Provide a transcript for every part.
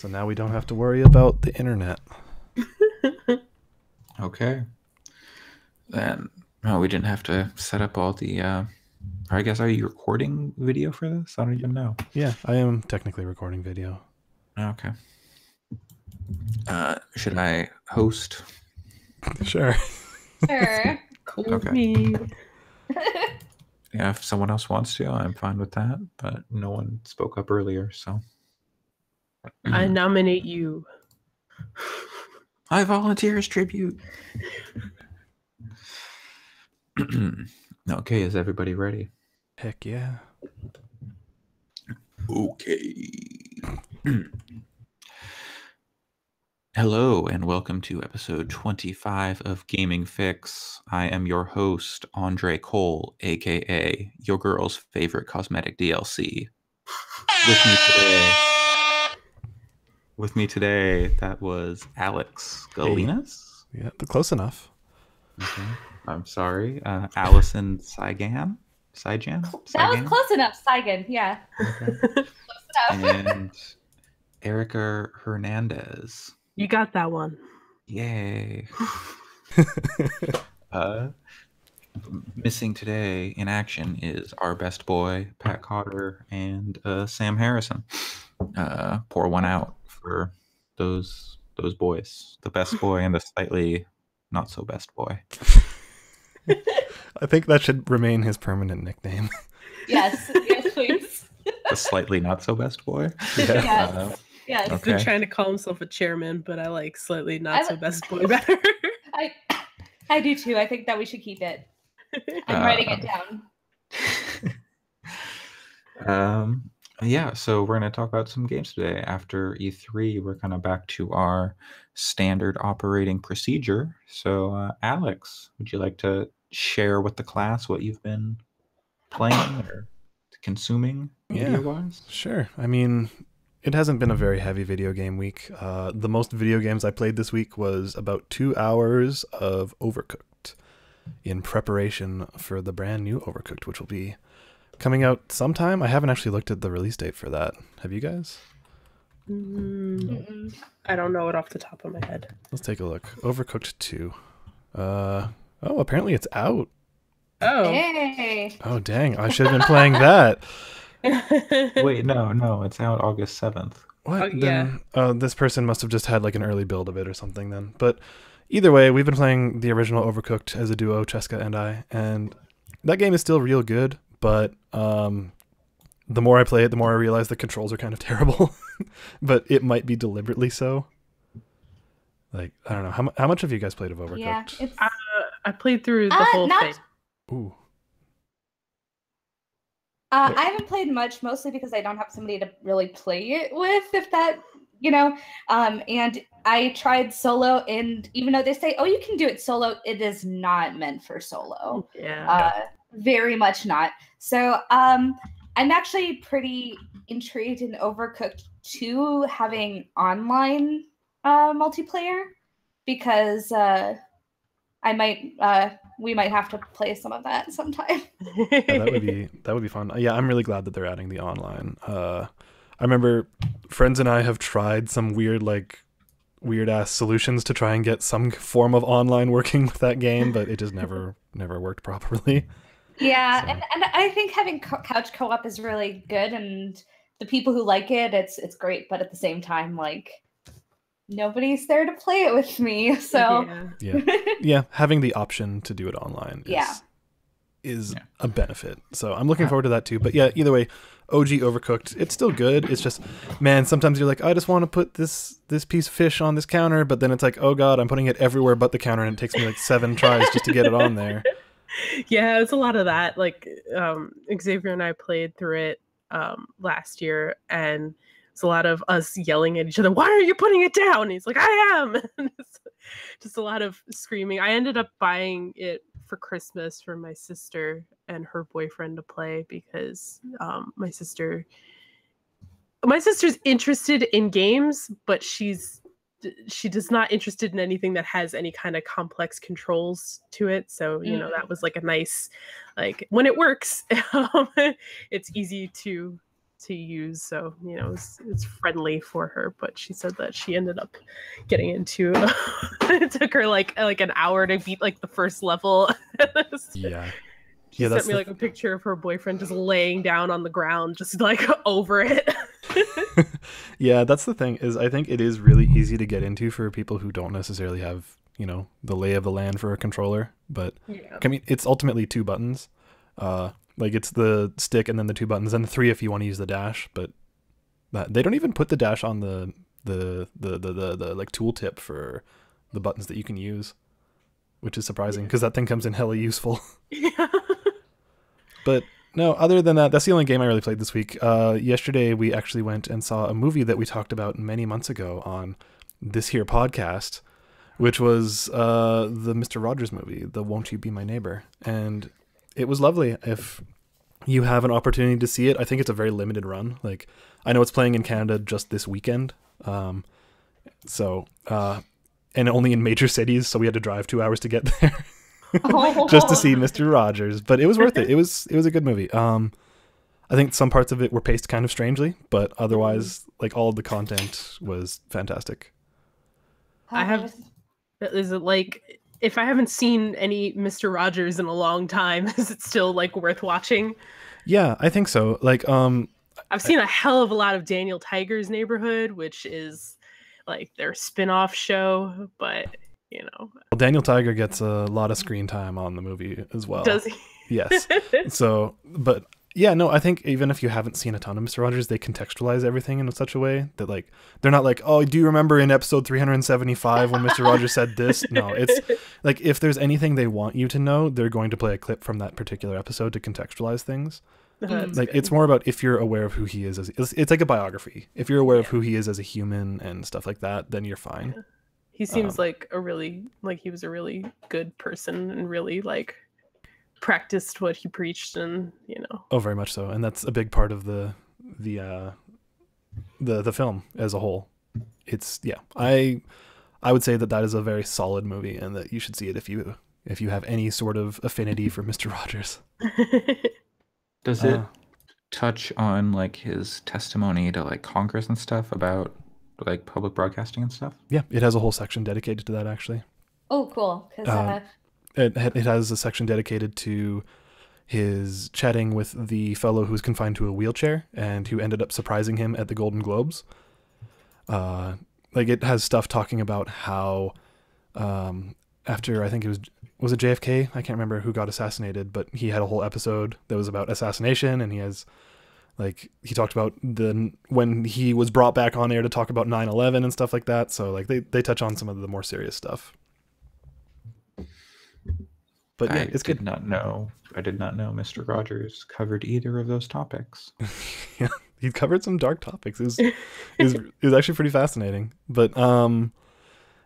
So now we don't have to worry about the internet. Okay. Then, no, we didn't have to set up all the, or I guess, are you recording video for this? I don't even know. Yeah, I am technically recording video. Okay. Should I host? Sure. Sure. Cool Okay. me. Yeah, if someone else wants to, I'm fine with that. But no one spoke up earlier, so. I nominate you. I volunteer as tribute. Okay, is everybody ready? Heck yeah. Okay. Hello and welcome to episode 25 of Gaming Fix. I am your host, Andre Cole, aka your girl's favorite cosmetic DLC. With me today, that was Alex Galinas. Yeah, close enough. Okay. I'm sorry, Allison Saigan. That was close enough, Saigan. Yeah. Okay. Close enough. And Erica Hernandez. You got that one. Yay. Missing today in action is our best boy, Pat Cotter, and Sam Harrison. Pour one out for those boys. The best boy and the slightly not so best boy. I think that should remain his permanent nickname. Yes, please. The slightly not so best boy. Yes. Yes. He's Okay. been trying to call himself a chairman, but I like slightly not so best boy better. I do too. I think that we should keep it. I'm writing it down. Yeah, so we're going to talk about some games today. After E3, we're kind of back to our standard operating procedure. So, Alex, would you like to share with the class what you've been playing or consuming media-wise? Sure. I mean, it hasn't been a very heavy video game week. The most video games I played this week was about 2 hours of Overcooked in preparation for the brand new Overcooked, which will be coming out sometime. I haven't actually looked at the release date for that. Have you guys? I don't know it off the top of my head. Let's take a look. Overcooked 2. Oh, apparently it's out. Oh. Hey. Oh, dang. I should have been playing that. Wait, no, it's out August 7th. What? Yeah. Then, this person must have just had like an early build of it or something then. But either way, we've been playing the original Overcooked as a duo, Cheska and I, and that game is still real good, but the more I play it, the more I realize the controls are kind of terrible. But it might be deliberately so. Like, I don't know. How much have you guys played of Overcooked? Yeah, it's I played through the whole thing. Ooh. I haven't played much, mostly because I don't have somebody to really play it with, if that, and I tried solo, and even though they say, oh, you can do it solo, it is not meant for solo. Yeah. Very much not. So I'm actually pretty intrigued in Overcooked 2 having online multiplayer, because we might have to play some of that sometime. Yeah, that would be fun. Yeah, I'm really glad that they're adding the online. I remember friends and I have tried some weird ass solutions to try and get some form of online working with that game, but it just never worked properly. Yeah, So. and I think having couch co-op is really good, and the people who like it, it's great. But at the same time, like, nobody's there to play it with me, so Yeah, having the option to do it online is a benefit. So I'm looking forward to that too. But yeah, either way, OG Overcooked, it's still good. It's just, man, sometimes you're like, I just want to put this piece of fish on this counter, but then it's like, oh god, I'm putting it everywhere but the counter, and it takes me like 7 tries just to get it on there. Yeah, it's a lot of that. Like, Xavier and I played through it last year, and it's a lot of us yelling at each other, why are you putting it down? And he's like, I am. And it's just a lot of screaming. I ended up buying it for Christmas for my sister and her boyfriend to play, because my sister's interested in games, but she's not interested in anything that has any kind of complex controls to it. So, that was like a nice, like, when it works, it's easy to to use, so it's friendly for her. But she said that she ended up getting into it took her like an hour to beat like the first level. Yeah. She sent me like a picture of her boyfriend just laying down on the ground, just like over it. Yeah, that's the thing, is I think it is really easy to get into for people who don't necessarily have, the lay of the land for a controller. But Yeah. I mean, it's ultimately 2 buttons. Like it's the stick and then the 2 buttons and the 3 if you want to use the dash. But they don't even put the dash on the like tooltip for the buttons that you can use, which is surprising because that thing comes in hella useful. Yeah. But no, other than that, that's the only game I really played this week. Yesterday, we actually went and saw a movie that we talked about many months ago on this here podcast, which was the Mr. Rogers movie, the Won't You Be My Neighbor. And it was lovely. If you have an opportunity to see it, I think it's a very limited run. Like, I know it's playing in Canada just this weekend. And only in major cities, so we had to drive 2 hours to get there. Just to see Mr. Rogers, but it was worth it. It was a good movie. I think some parts of it were paced kind of strangely, but otherwise, like, all of the content was fantastic. Is it like, if I haven't seen any Mr. Rogers in a long time, is it still like worth watching? Yeah, I think so. Like, I've seen a hell of a lot of Daniel Tiger's Neighborhood, which is like their spin-off show, but well, Daniel Tiger gets a lot of screen time on the movie as well. Does he? Yes. So, but yeah, no, I think even if you haven't seen a ton of Mr. Rogers, they contextualize everything in such a way that, like, they're not like, oh, do you remember in episode 375 when Mr. Rogers said this? No, it's like, if there's anything they want you to know, they're going to play a clip from that particular episode to contextualize things. Like, it's more about if you're aware of who he is. It's like a biography. If you're aware of who he is as a human and stuff like that, then you're fine. Yeah. He seems like he was a really good person and really like practiced what he preached, and Oh, very much so. And that's a big part of the film as a whole. It's I would say that is a very solid movie, and that you should see it if you have any sort of affinity for Mr. Rogers. Does it touch on like his testimony to like Congress and stuff about like public broadcasting and stuff? Yeah, it has a whole section dedicated to that, actually. Oh, cool. It has a section dedicated to his chatting with the fellow who was confined to a wheelchair and who ended up surprising him at the Golden Globes. Like, it has stuff talking about how after, I think it was it JFK? I can't remember who got assassinated, but he had a whole episode that was about assassination, and he talked about when he was brought back on air to talk about 9/11 and stuff like that. So like they touch on some of the more serious stuff. But yeah, it's good. I did not know Mr. Rogers covered either of those topics. Yeah, he covered some dark topics. It was actually pretty fascinating. But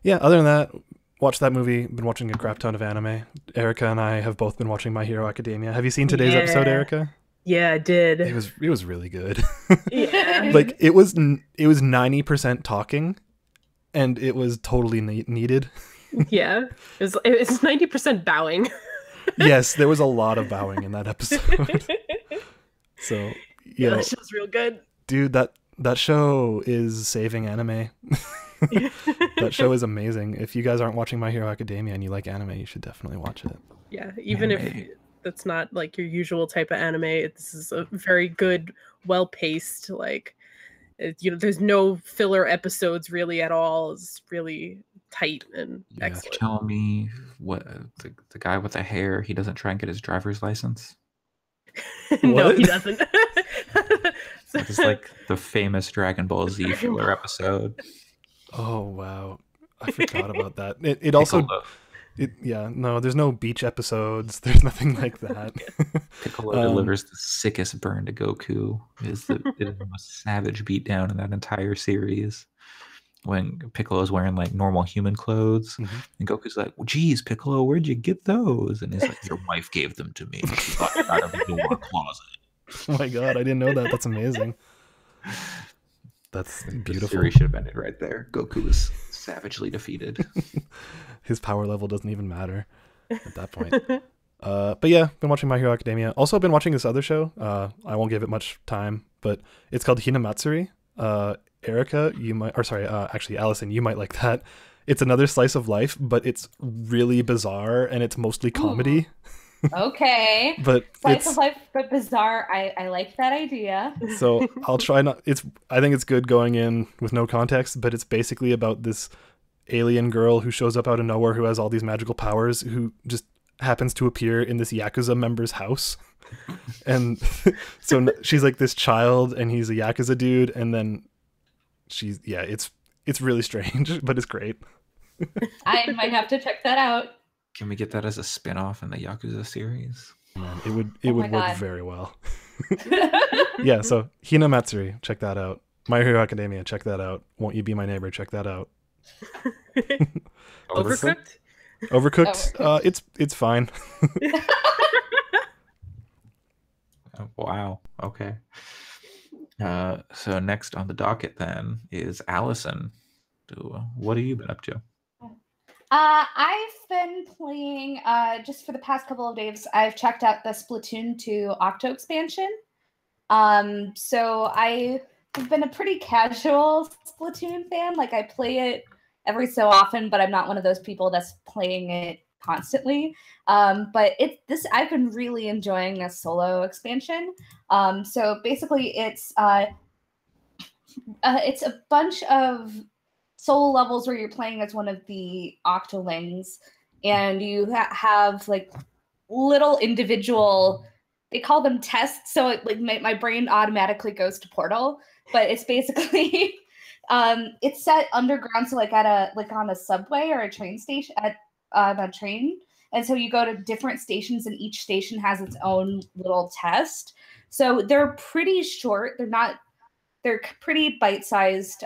yeah, other than that, watched that movie. Been watching a crap ton of anime. Erica and I have both been watching My Hero Academia. Have you seen today's episode, Erica? Yeah, I did. It was really good. Yeah. Like, it was 90% talking, and it was totally needed. Yeah, it's 90% bowing. Yes, there was a lot of bowing in that episode. So yeah, that show's real good, dude. That show is saving anime. That show is amazing. If you guys aren't watching My Hero Academia and you like anime, you should definitely watch it. Yeah, even if that's not like your usual type of anime, this is a very good, well-paced, like, there's no filler episodes really at all. It's really tight and excellent. Tell me what the guy with the hair, he doesn't try and get his driver's license? No, he doesn't. It's like the famous Dragon Ball Z filler episode. Oh wow, I forgot about that. It also there's no beach episodes. There's nothing like that. Piccolo delivers the sickest burn to Goku. It is the most savage beatdown in that entire series. When Piccolo's wearing like normal human clothes, and Goku's like, well, geez, Piccolo, where'd you get those? And he's like, your wife gave them to me. She got them out of the door closet. Oh my god, I didn't know that. That's amazing. That's beautiful. The series should have ended right there. Goku was savagely defeated. His power level doesn't even matter at that point. But yeah, been watching My Hero Academia. Also been watching this other show. I won't give it much time, but it's called Hinamatsuri. Erica, you might, or sorry, actually Allison, you might like that. It's another slice of life, but it's really bizarre and it's mostly comedy. Okay. But Slice of life, but bizarre. I like that idea. So I'll try not. I think it's good going in with no context, but it's basically about this alien girl who shows up out of nowhere who has all these magical powers, who just happens to appear in this Yakuza member's house. And so she's like this child and he's a Yakuza dude, and then it's really strange, but it's great. I might have to check that out. Can we get that as a spin-off in the Yakuza series? Man, it would work God. very well. Yeah, so Hinamatsuri, check that out. My Hero Academia, check that out. Won't You Be My Neighbor, check that out. Overcooked? Overcooked, it's fine. Wow. Okay. So next on the docket then is Allison. What have you been up to? I've been playing just for the past couple of days. I've checked out the Splatoon 2 Octo expansion. So I have been a pretty casual Splatoon fan. Like, I play it every so often, but I'm not one of those people that's playing it constantly. But I've been really enjoying a solo expansion. So basically it's a bunch of solo levels where you're playing as one of the Octolings, and you have like little individual, they call them tests, so my brain automatically goes to Portal, but it's basically it's set underground, so like on a subway or a train station, on a train, and so you go to different stations and each station has its own little test. So they're pretty short, they're pretty bite-sized.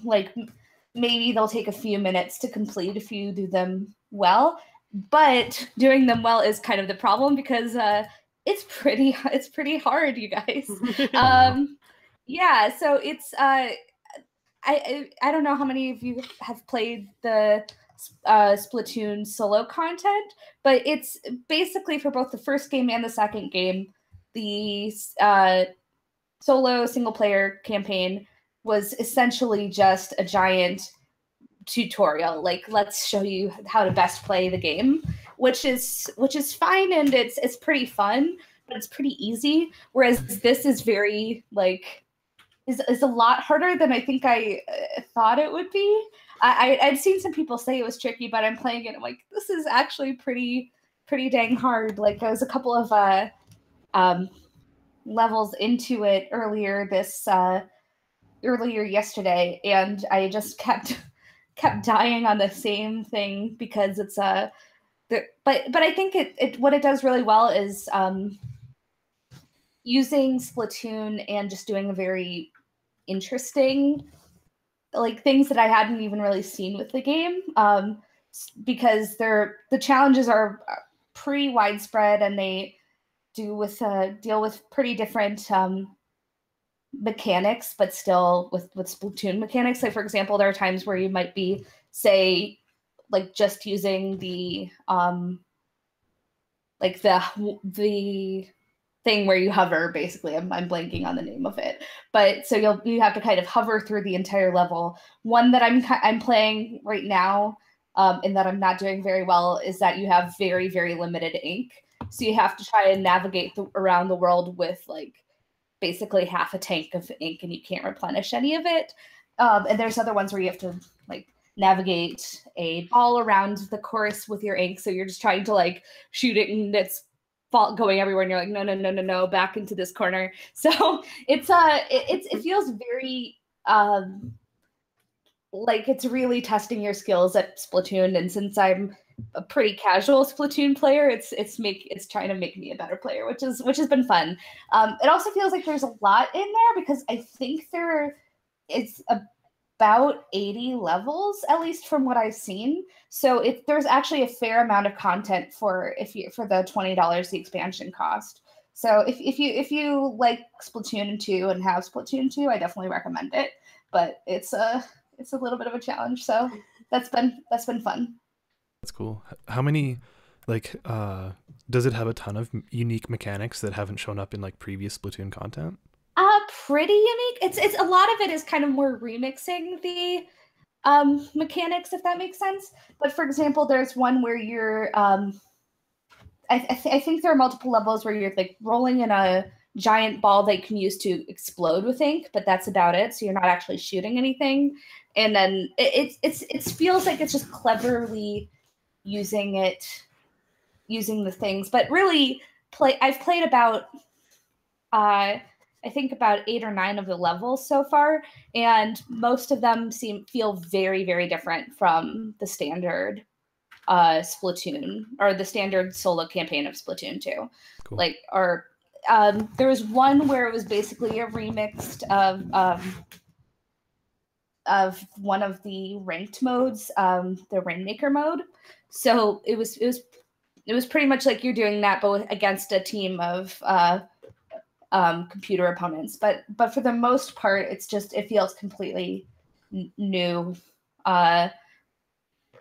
Like, maybe they'll take a few minutes to complete if you do them well, but doing them well is kind of the problem, because it's pretty hard, you guys. Yeah, so it's I don't know how many of you have played the Splatoon solo content, but it's basically for both the first game and the second game, the solo single player campaign was essentially just a giant tutorial. Like, let's show you how to best play the game, which is fine, and it's pretty fun, but it's pretty easy. Whereas this is very is a lot harder than I think I thought it would be. I'd seen some people say it was tricky, but I'm playing it, I'm like, this is actually pretty dang hard. Like, I was a couple of levels into it earlier yesterday, and I just kept dying on the same thing, because it's but I think it what it does really well is using Splatoon and just doing a very interesting, like, things that I hadn't even really seen with the game, because the challenges are pretty widespread, and they deal with pretty different mechanics, but still with Splatoon mechanics. Like, for example, there are times where you might be, say, like, just using the like the thing where you hover, basically. I'm blanking on the name of it, but so you have to kind of hover through the entire level. One that I'm playing right now, and that I'm not doing very well, is that you have very, very limited ink, so you have to try and navigate around the world with, like, basically half a tank of ink, and you can't replenish any of it. And there's other ones where you have to, like, navigate a ball around the course with your ink, so you're just trying to, like, shoot it, and it's going everywhere, and you're like, no, back into this corner. So it feels very like it's really testing your skills at Splatoon. And since I'm a pretty casual Splatoon player, it's trying to make me a better player, which has been fun. It also feels like there's a lot in there, because I think it's about 80 levels, at least from what I've seen. So there's actually a fair amount of content for the $20 the expansion cost. So if you like Splatoon 2 and have Splatoon 2, I definitely recommend it. But it's a little bit of a challenge, so that's been fun. That's cool. How many Like, does it have a ton of unique mechanics that haven't shown up in like previous Splatoon content? Pretty unique. It's a lot of it is kind of more remixing the mechanics, if that makes sense. But for example, there's one where you're I think there are multiple levels where you're like rolling in a giant ball that you can use to explode with ink, but that's about it. So you're not actually shooting anything. And then it feels like it's just cleverly using the things. But really, I've played about I think about 8 or 9 of the levels so far, and most of them feel very, very different from the standard Splatoon or the standard solo campaign of Splatoon 2. Cool. Like, or there was one where it was basically a remix of one of the ranked modes, the Rainmaker mode. So it was pretty much like you're doing that, but against a team of computer opponents. But for the most part, it feels completely new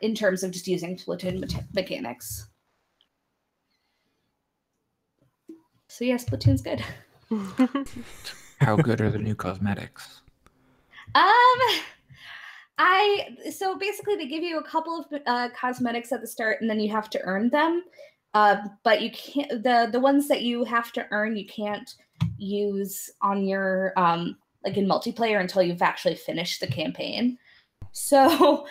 in terms of just using Splatoon mechanics. So yeah, Splatoon's good. How good are the new cosmetics? So basically they give you a couple of cosmetics at the start, and then you have to earn them. But you can't, the ones that you have to earn, you can't use on your like in multiplayer until you've actually finished the campaign. So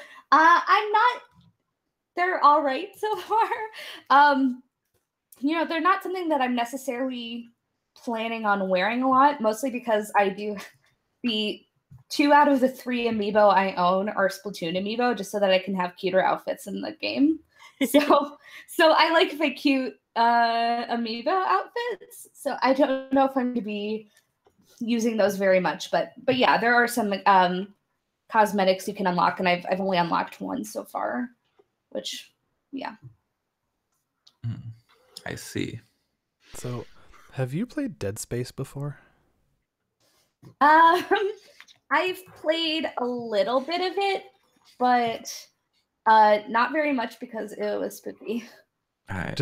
they're all right so far. They're not something that I'm necessarily planning on wearing a lot, mostly because I do the 2 out of the 3 amiibo I own are Splatoon amiibo, just so that I can have cuter outfits in the game. So I like my cute amiibo outfits. So I don't know if I'm going to be using those very much, but yeah, there are some cosmetics you can unlock, and I've only unlocked one so far, which yeah. I see. So, have you played Dead Space before? I've played a little bit of it, but not very much because it was spooky. I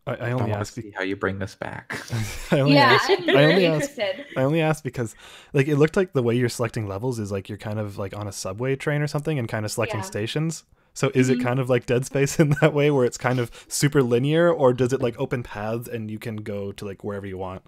only want ask to see how you bring this back. I'm very interested. I only asked because like it looked like the way you're selecting levels is like you're kind of like on a subway train or something and kind of selecting stations. So is it kind of like Dead Space in that way where it's kind of super linear, or does it like open paths and you can go to like wherever you want?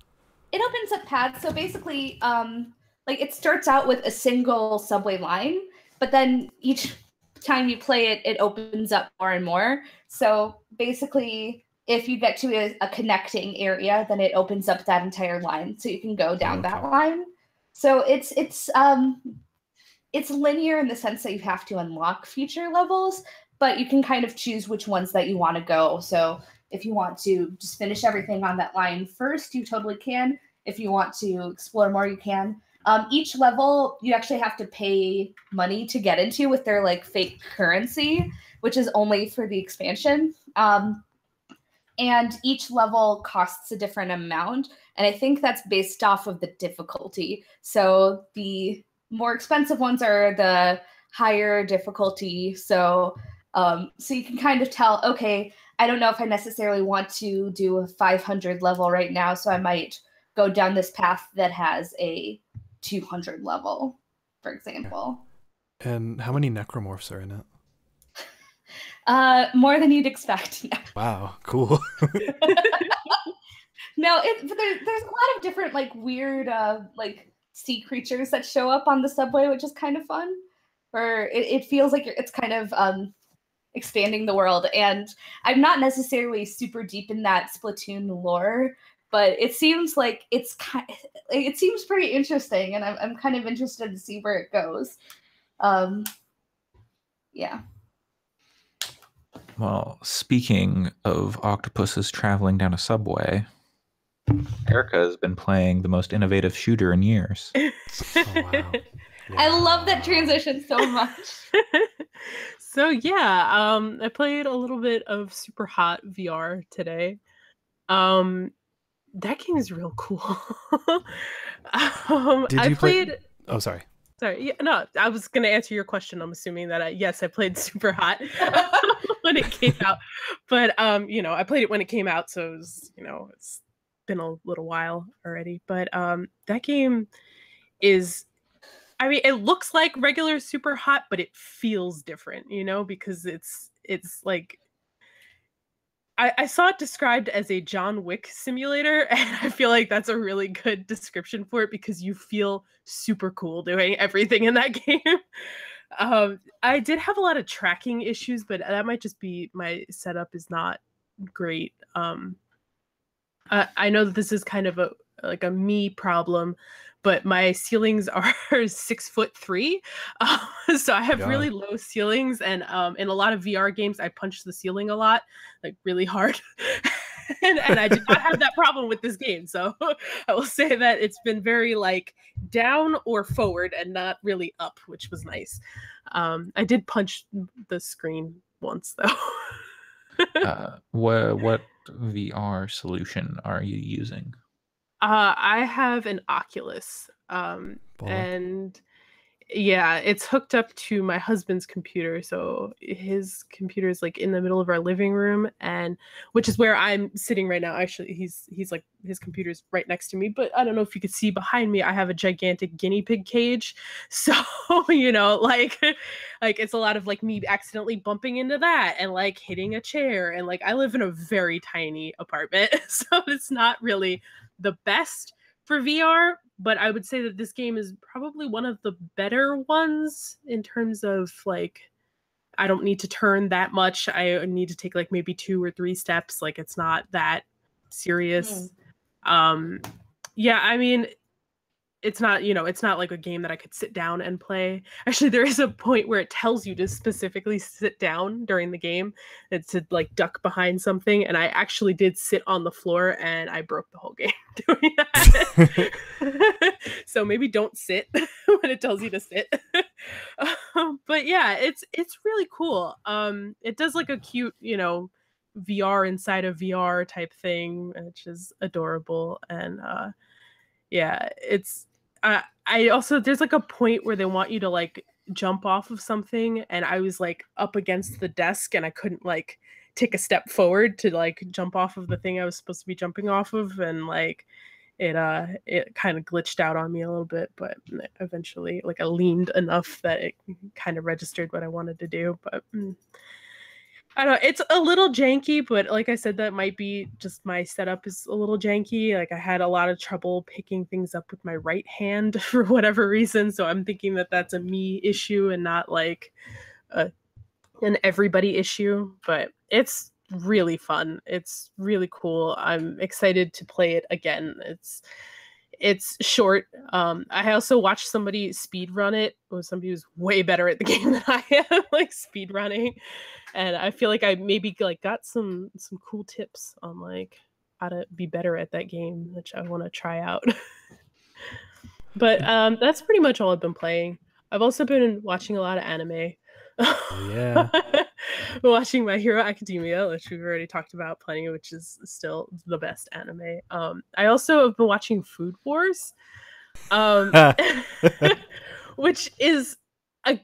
It opens up paths. So basically, like it starts out with a single subway line, but then each time you play it, it opens up more and more. So basically, if you get to a connecting area, then it opens up that entire line, so you can go down that line. So it's linear in the sense that you have to unlock future levels, but you can kind of choose which ones that you want to go. So if you want to just finish everything on that line first, you totally can. If you want to explore more, you can. Each level, you actually have to pay money to get into with their like fake currency, which is only for the expansion. And each level costs a different amount. And I think that's based off of the difficulty. So the more expensive ones are the higher difficulty. So you can kind of tell, okay, I don't know if I necessarily want to do a 500 level right now, so I might go down this path that has a 200 level, for example. And how many necromorphs are in it? More than you'd expect. Yeah. Wow, cool. No, there's a lot of different like weird like sea creatures that show up on the subway, which is kind of fun. Where it feels like it's kind of expanding the world. And I'm not necessarily super deep in that Splatoon lore, but it seems like it seems pretty interesting, and I'm kind of interested to see where it goes. Yeah. Well, speaking of octopuses traveling down a subway, Erica has been playing the most innovative shooter in years. Oh, wow. Yeah. I love that transition so much. So yeah, I played a little bit of SUPERHOT VR today. That game is real cool. Did you I played. Oh, sorry. Sorry, yeah, no, I was gonna answer your question. I'm assuming that yes, I played SUPERHOT when it came out, but you know, I played it when it came out, so it was, you know, it's been a little while already. But that game is, I mean, it looks like regular SUPERHOT, but it feels different, you know, because it's like I saw it described as a John Wick simulator, and I feel like that's a really good description for it because you feel super cool doing everything in that game. I did have a lot of tracking issues, but that might just be my setup is not great. I know that this is kind of a me problem, but my ceilings are 6'3", so I have really low ceilings, and in a lot of VR games, I punch the ceiling a lot, like really hard, and I did not have that problem with this game. So I will say that it's been very like down or forward, and not really up, which was nice. I did punch the screen once though. What VR solution are you using? I have an Oculus, and yeah, it's hooked up to my husband's computer. So his computer is like in the middle of our living room, and which is where I'm sitting right now. Actually, he's like his computer's right next to me. But I don't know if you could see behind me. I have a gigantic guinea pig cage. So you know, like it's a lot of like me accidentally bumping into that and like hitting a chair. And like I live in a very tiny apartment, so it's not really the best for VR, but I would say that this game is probably one of the better ones in terms of like I don't need to turn that much. I need to take like maybe 2 or 3 steps. Like it's not that serious. Yeah, I mean, it's not, you know, it's not like a game that I could sit down and play. Actually, there is a point where it tells you to specifically sit down during the game. It's to like duck behind something. And I actually did sit on the floor and I broke the whole game doing that. So maybe don't sit when it tells you to sit. But yeah, it's really cool. It does like a cute, you know, VR inside of VR type thing, which is adorable. And yeah, it's I also there's like a point where they want you to like jump off of something, and I was like up against the desk and I couldn't like take a step forward to like jump off of the thing I was supposed to be jumping off of, and like it kind of glitched out on me a little bit, but eventually like I leaned enough that it kind of registered what I wanted to do. But I don't know, it's a little janky, but like I said, that might be just my setup is a little janky. Like I had a lot of trouble picking things up with my right hand for whatever reason. So I'm thinking that that's a me issue and not like an everybody issue, but it's really fun. It's really cool. I'm excited to play it again. It's short. I also watched somebody speed run it. Somebody who's way better at the game than I am, like speed running, and I feel like I maybe like got some cool tips on like how to be better at that game, which I want to try out. But that's pretty much all I've been playing. I've also been watching a lot of anime. Yeah. Watching My Hero Academia, which we've already talked about plenty, which is still the best anime. I also have been watching Food Wars, which is I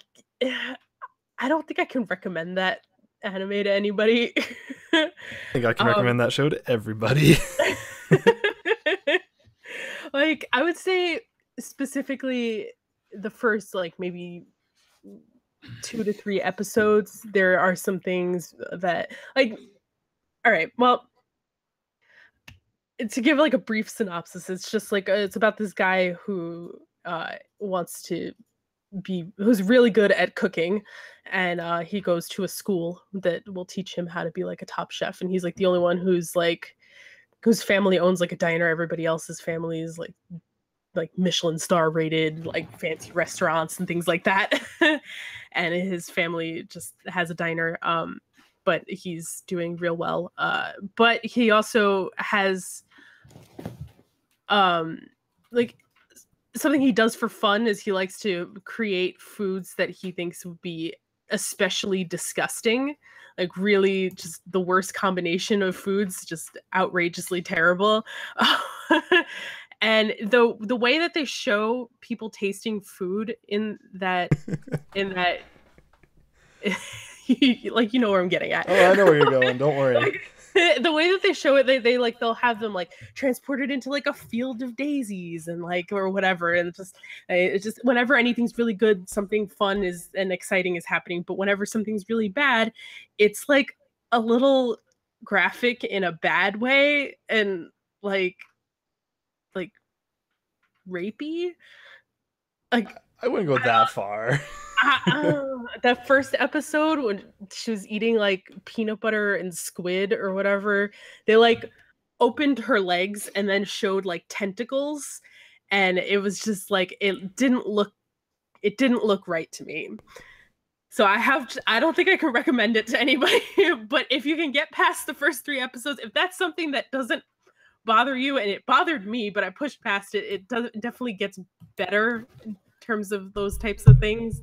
don't think I can recommend that anime to anybody. I think I can recommend that show to everybody. Like I would say specifically the first like maybe 2 to 3 episodes, there are some things that like all right, well, to give like a brief synopsis, it's just like it's about this guy who wants to who's really good at cooking, and he goes to a school that will teach him how to be like a top chef, and he's like the only one who's like whose family owns like a diner. Everybody else's family is like Michelin star rated, like fancy restaurants and things like that. And his family just has a diner. But he's doing real well. But he also has like something he does for fun is he likes to create foods that he thinks would be especially disgusting, like really just the worst combination of foods, just outrageously terrible. And the way that they show people tasting food in that like, you know where I'm getting at. Oh, I know where you're going. Don't worry. Like, the way that they show it, they like they'll have them like transported into like a field of daisies and like or whatever, and it's just whenever anything's really good, something fun is and exciting is happening. But whenever something's really bad, it's like a little graphic in a bad way and like rapey. Like I wouldn't go that far. That first episode when she was eating like peanut butter and squid or whatever, they like opened her legs and then showed like tentacles, and it was just like it didn't look right to me. So I don't think I can recommend it to anybody, but if you can get past the first 3 episodes, if that's something that doesn't bother you, and it bothered me, but I pushed past it, it definitely gets better in terms of those types of things.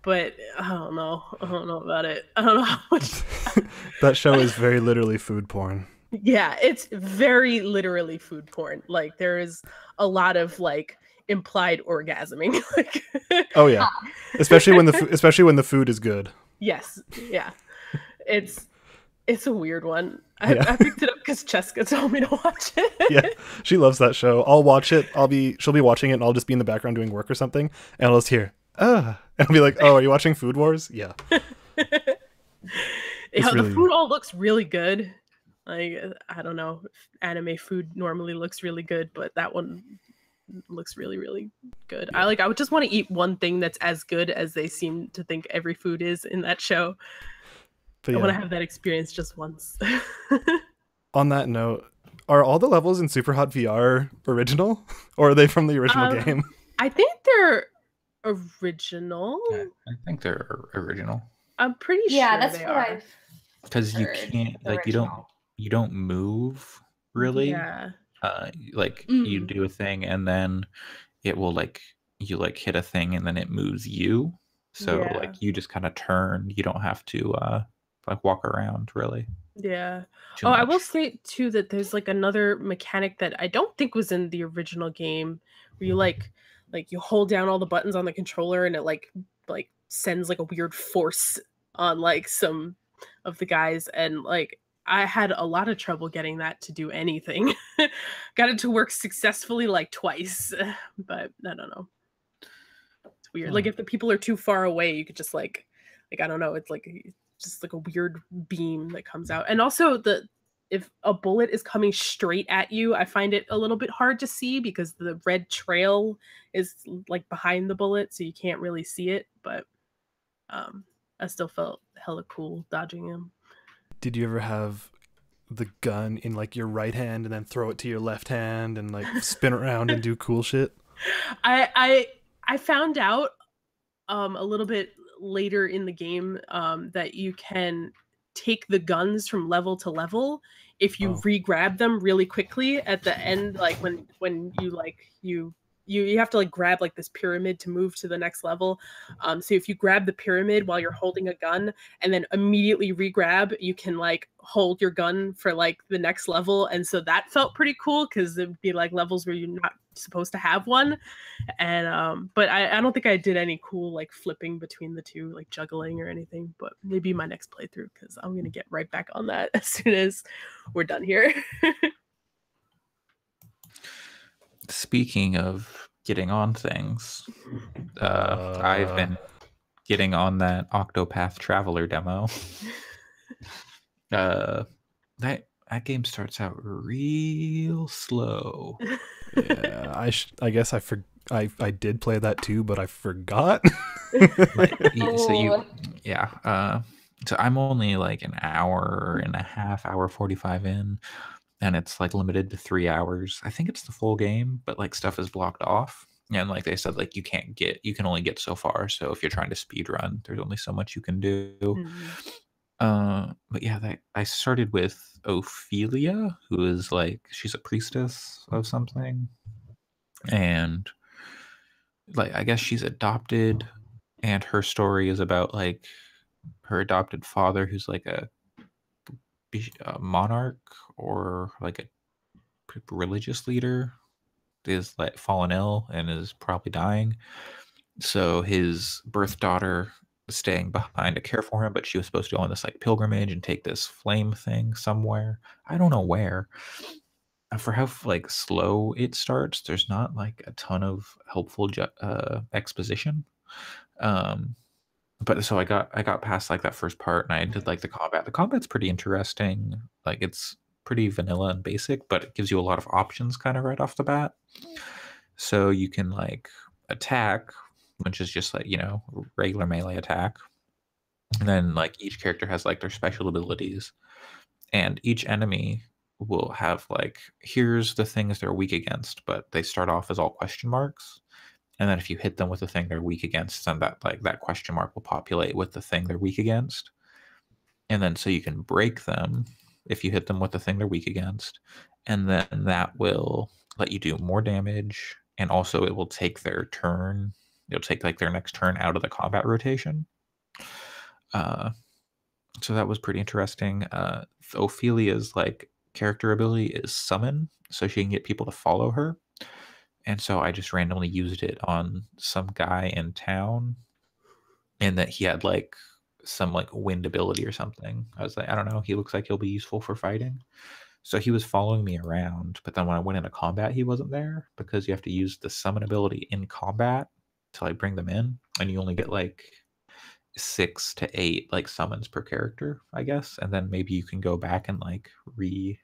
But I don't know about it. I don't know how much. That show is very literally food porn. Yeah, it's very literally food porn. Like there is a lot of like implied orgasming. Like, oh yeah, especially when the food is good. Yes, yeah, it's a weird one. I picked it up because Cheska told me to watch it. Yeah, she loves that show. I'll watch it. She'll be watching it, and I'll just be in the background doing work or something, and I'll just hear, and I'll be like, "Oh, are you watching Food Wars?" Yeah. The food all looks really good. Like I don't know, if anime food normally looks really good, but that one looks really, really good. Yeah. I would just want to eat one thing that's as good as they seem to think every food is in that show. But I want to have that experience just once. On that note, are all the levels in SUPERHOT VR original, or are they from the original game? I think they're original. Yeah, I think they're original. I'm pretty sure. Yeah, that's they what are. I've because you can't like you don't move really. Yeah. You do a thing and then it will you hit a thing and then it moves you. So you just kind of turn. You don't have to walk around really. Yeah. I will say too that there's like another mechanic that I don't think was in the original game where you you hold down all the buttons on the controller and it like sends like a weird force on like some of the guys, and like I had a lot of trouble getting that to do anything. Got it to work successfully like twice, but I don't know. It's weird. Like if the people are too far away, you could just like I don't know. It's like just like a weird beam that comes out. And also if a bullet is coming straight at you, I find it a little bit hard to see because the red trail is like behind the bullet, so you can't really see it. But I still felt hella cool dodging him. Did you ever have the gun in like your right hand and then throw it to your left hand and like spin around and do cool shit? I found out a little bit later in the game that you can take the guns from level to level if you re-grab them really quickly at the end, like when you have to like grab like this pyramid to move to the next level. So if you grab the pyramid while you're holding a gun and then immediately re-grab, you can like hold your gun for like the next level. And so that felt pretty cool because it'd be like levels where you're not supposed to have one. And but I don't think I did any cool like flipping between the two, like juggling or anything, but maybe my next playthrough, because I'm gonna get right back on that as soon as we're done here. Speaking of getting on things, I've been getting on that Octopath Traveler demo. That game starts out real slow. Yeah, I guess I did play that too, but I forgot. So I'm only like an hour and a half, hour 45 in. And it's like limited to 3 hours. I think it's the full game, but like stuff is blocked off. And like they said, like you can only get so far. So if you're trying to speed run, there's only so much you can do. But yeah, I started with Ophelia, who is like, she's a priestess of something. And like, I guess she's adopted. And her story is about like her adopted father, who's like a monarch or like a religious leader, is like fallen ill and is probably dying. So his birth daughter is staying behind to care for him, but she was supposed to go on this like pilgrimage and take this flame thing somewhere. I don't know where. For how like slow it starts, there's not like a ton of helpful exposition. But so I got past like that first part, and I did like the combat. The combat's pretty interesting. Like it's pretty vanilla and basic, but it gives you a lot of options kind of right off the bat. So you can like attack, which is just like, regular melee attack. And then like each character has like their special abilities, and each enemy will have like, here's the things they're weak against, but they start off as all question marks. And then if you hit them with the thing they're weak against, then that question mark will populate with the thing they're weak against. And then so you can break them if you hit them with the thing they're weak against. And then that will let you do more damage. And also it will take their turn. It'll take like their next turn out of the combat rotation. So that was pretty interesting. Ophelia's like character ability is summon, so she can get people to follow her. And so I just randomly used it on some guy in town, and that he had like some like wind ability or something. I was like, I don't know, he looks like he'll be useful for fighting. So he was following me around, but then when I went into combat, he wasn't there, because you have to use the summon ability in combat to like bring them in, and you only get like 6 to 8 like summons per character, I guess. And then maybe you can go back and like reuse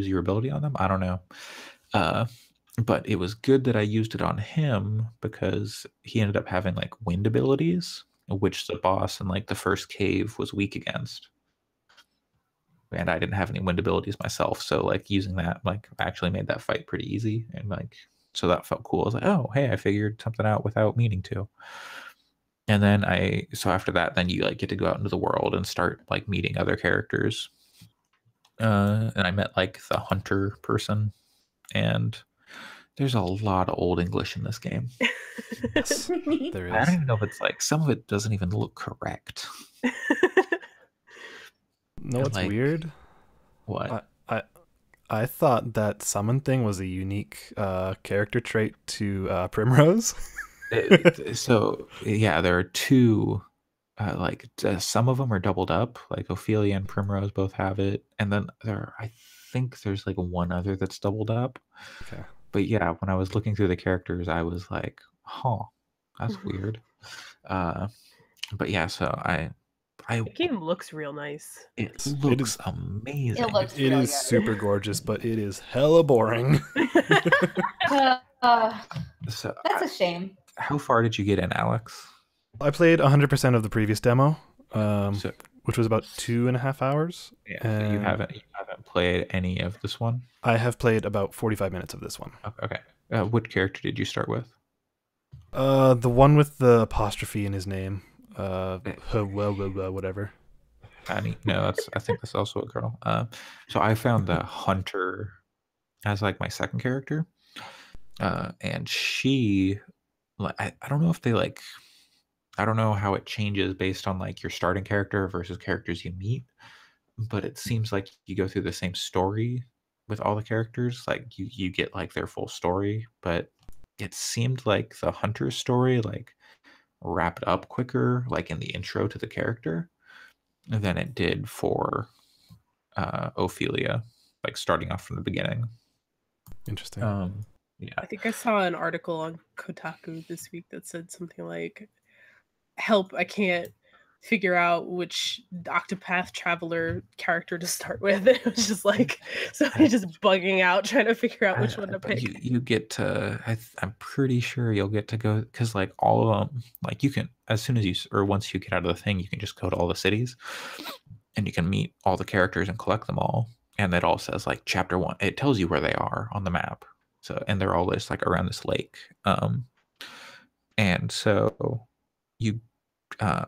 your ability on them. I don't know. But it was good that I used it on him, because he ended up having like wind abilities, which the boss in like the first cave was weak against. And I didn't have any wind abilities myself, so like using that like actually made that fight pretty easy, and like so that felt cool. I was like, oh hey, I figured something out without meaning to. And then after that, then you like get to go out into the world and start like meeting other characters. And I met like the hunter person, and there's a lot of old English in this game. Yes, there I is. don't even know if it's like, some of it doesn't even look correct. No, what's like, weird? What? I thought that summon thing was a unique character trait to Primrose. So yeah, there are two. Some of them are doubled up. Like Ophelia and Primrose both have it, and then I think there's like one other that's doubled up. Okay. But yeah, when I was looking through the characters, I was like, huh, that's weird. But yeah, so The game looks real nice. It looks amazing. It looks It really is good. super gorgeous, but it is hella boring. So That's a shame. how far did you get in, Alex? I played 100% of the previous demo, So which was about 2.5 hours. yeah, so you haven't played any of this one? I have played about 45 minutes of this one. Okay. Which character did you start with? The one with the apostrophe in his name. Whatever. No, I think that's also a girl. So I found the hunter as like my second character, and she, like, I don't know if they like, I don't know how it changes based on like your starting character versus characters you meet, but it seems like you go through the same story with all the characters. Like you get like their full story, but it seemed like the hunter's story like wrapped up quicker, like in the intro to the character, than it did for Ophelia, like starting off from the beginning. Interesting. Yeah. I think I saw an article on Kotaku this week that said something like, help, I can't figure out which Octopath Traveler character to start with. It was just like somebody just bugging out trying to figure out which one to pick. You get to, I'm pretty sure you'll get to go, because like all of them, like you can, as soon as you, or once you get out of the thing, you can just go to all the cities and you can meet all the characters and collect them all. And it all says like chapter 1. It tells you where they are on the map. So, and they're all just like around this lake. And so you,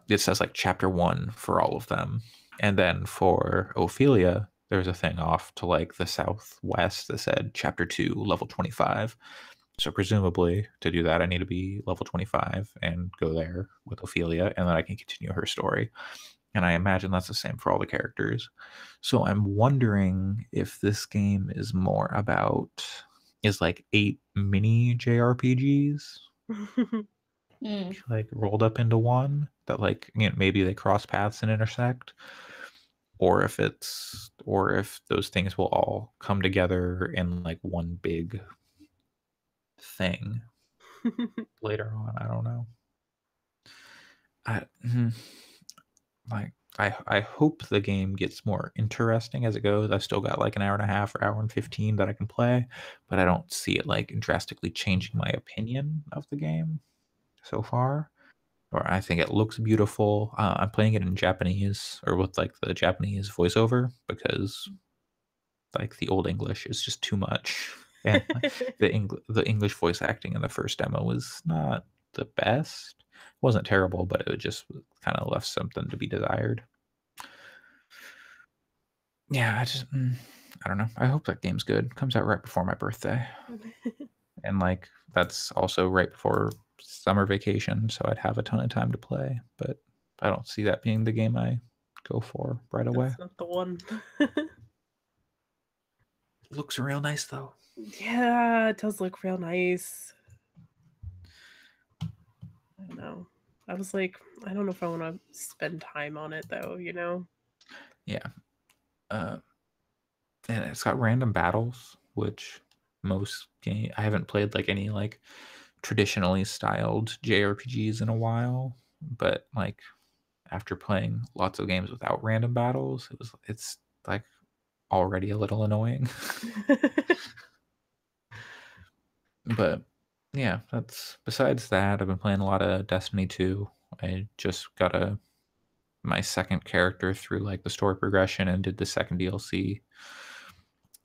it says like chapter 1 for all of them. And then for Ophelia, there's a thing off to like the southwest that said chapter 2, level 25. So presumably to do that, I need to be level 25 and go there with Ophelia, and then I can continue her story. and I imagine that's the same for all the characters. So I'm wondering if this game is more about like 8 mini JRPGs Mm. like rolled up into one that like maybe they cross paths and intersect, or if those things will all come together in like one big thing later on. I don't know. I hope the game gets more interesting as it goes. I've still got like an hour and a half or hour and 15 that I can play, but I don't see it like drastically changing my opinion of the game so far. Or I think it looks beautiful. I'm playing it in Japanese or with like the Japanese voiceover because like the old English is just too much, and the English voice acting in the first demo was not the best. It wasn't terrible, but it just kind of left something to be desired. Yeah, I don't know. I hope that game's good. Comes out right before my birthday, and like that's also right before summer vacation, so I'd have a ton of time to play. But I don't see that being the game I go for right away. That's not the one. Looks real nice though. Yeah, it does look real nice. I don't know. I was like, I don't know if I want to spend time on it though, you know? Yeah. And it's got random battles, which most game I haven't played like any like traditionally styled JRPGs in a while, but like after playing lots of games without random battles, it's like already a little annoying. But yeah, that's besides that, I've been playing a lot of Destiny 2. I just got my second character through like the story progression and did the second DLC.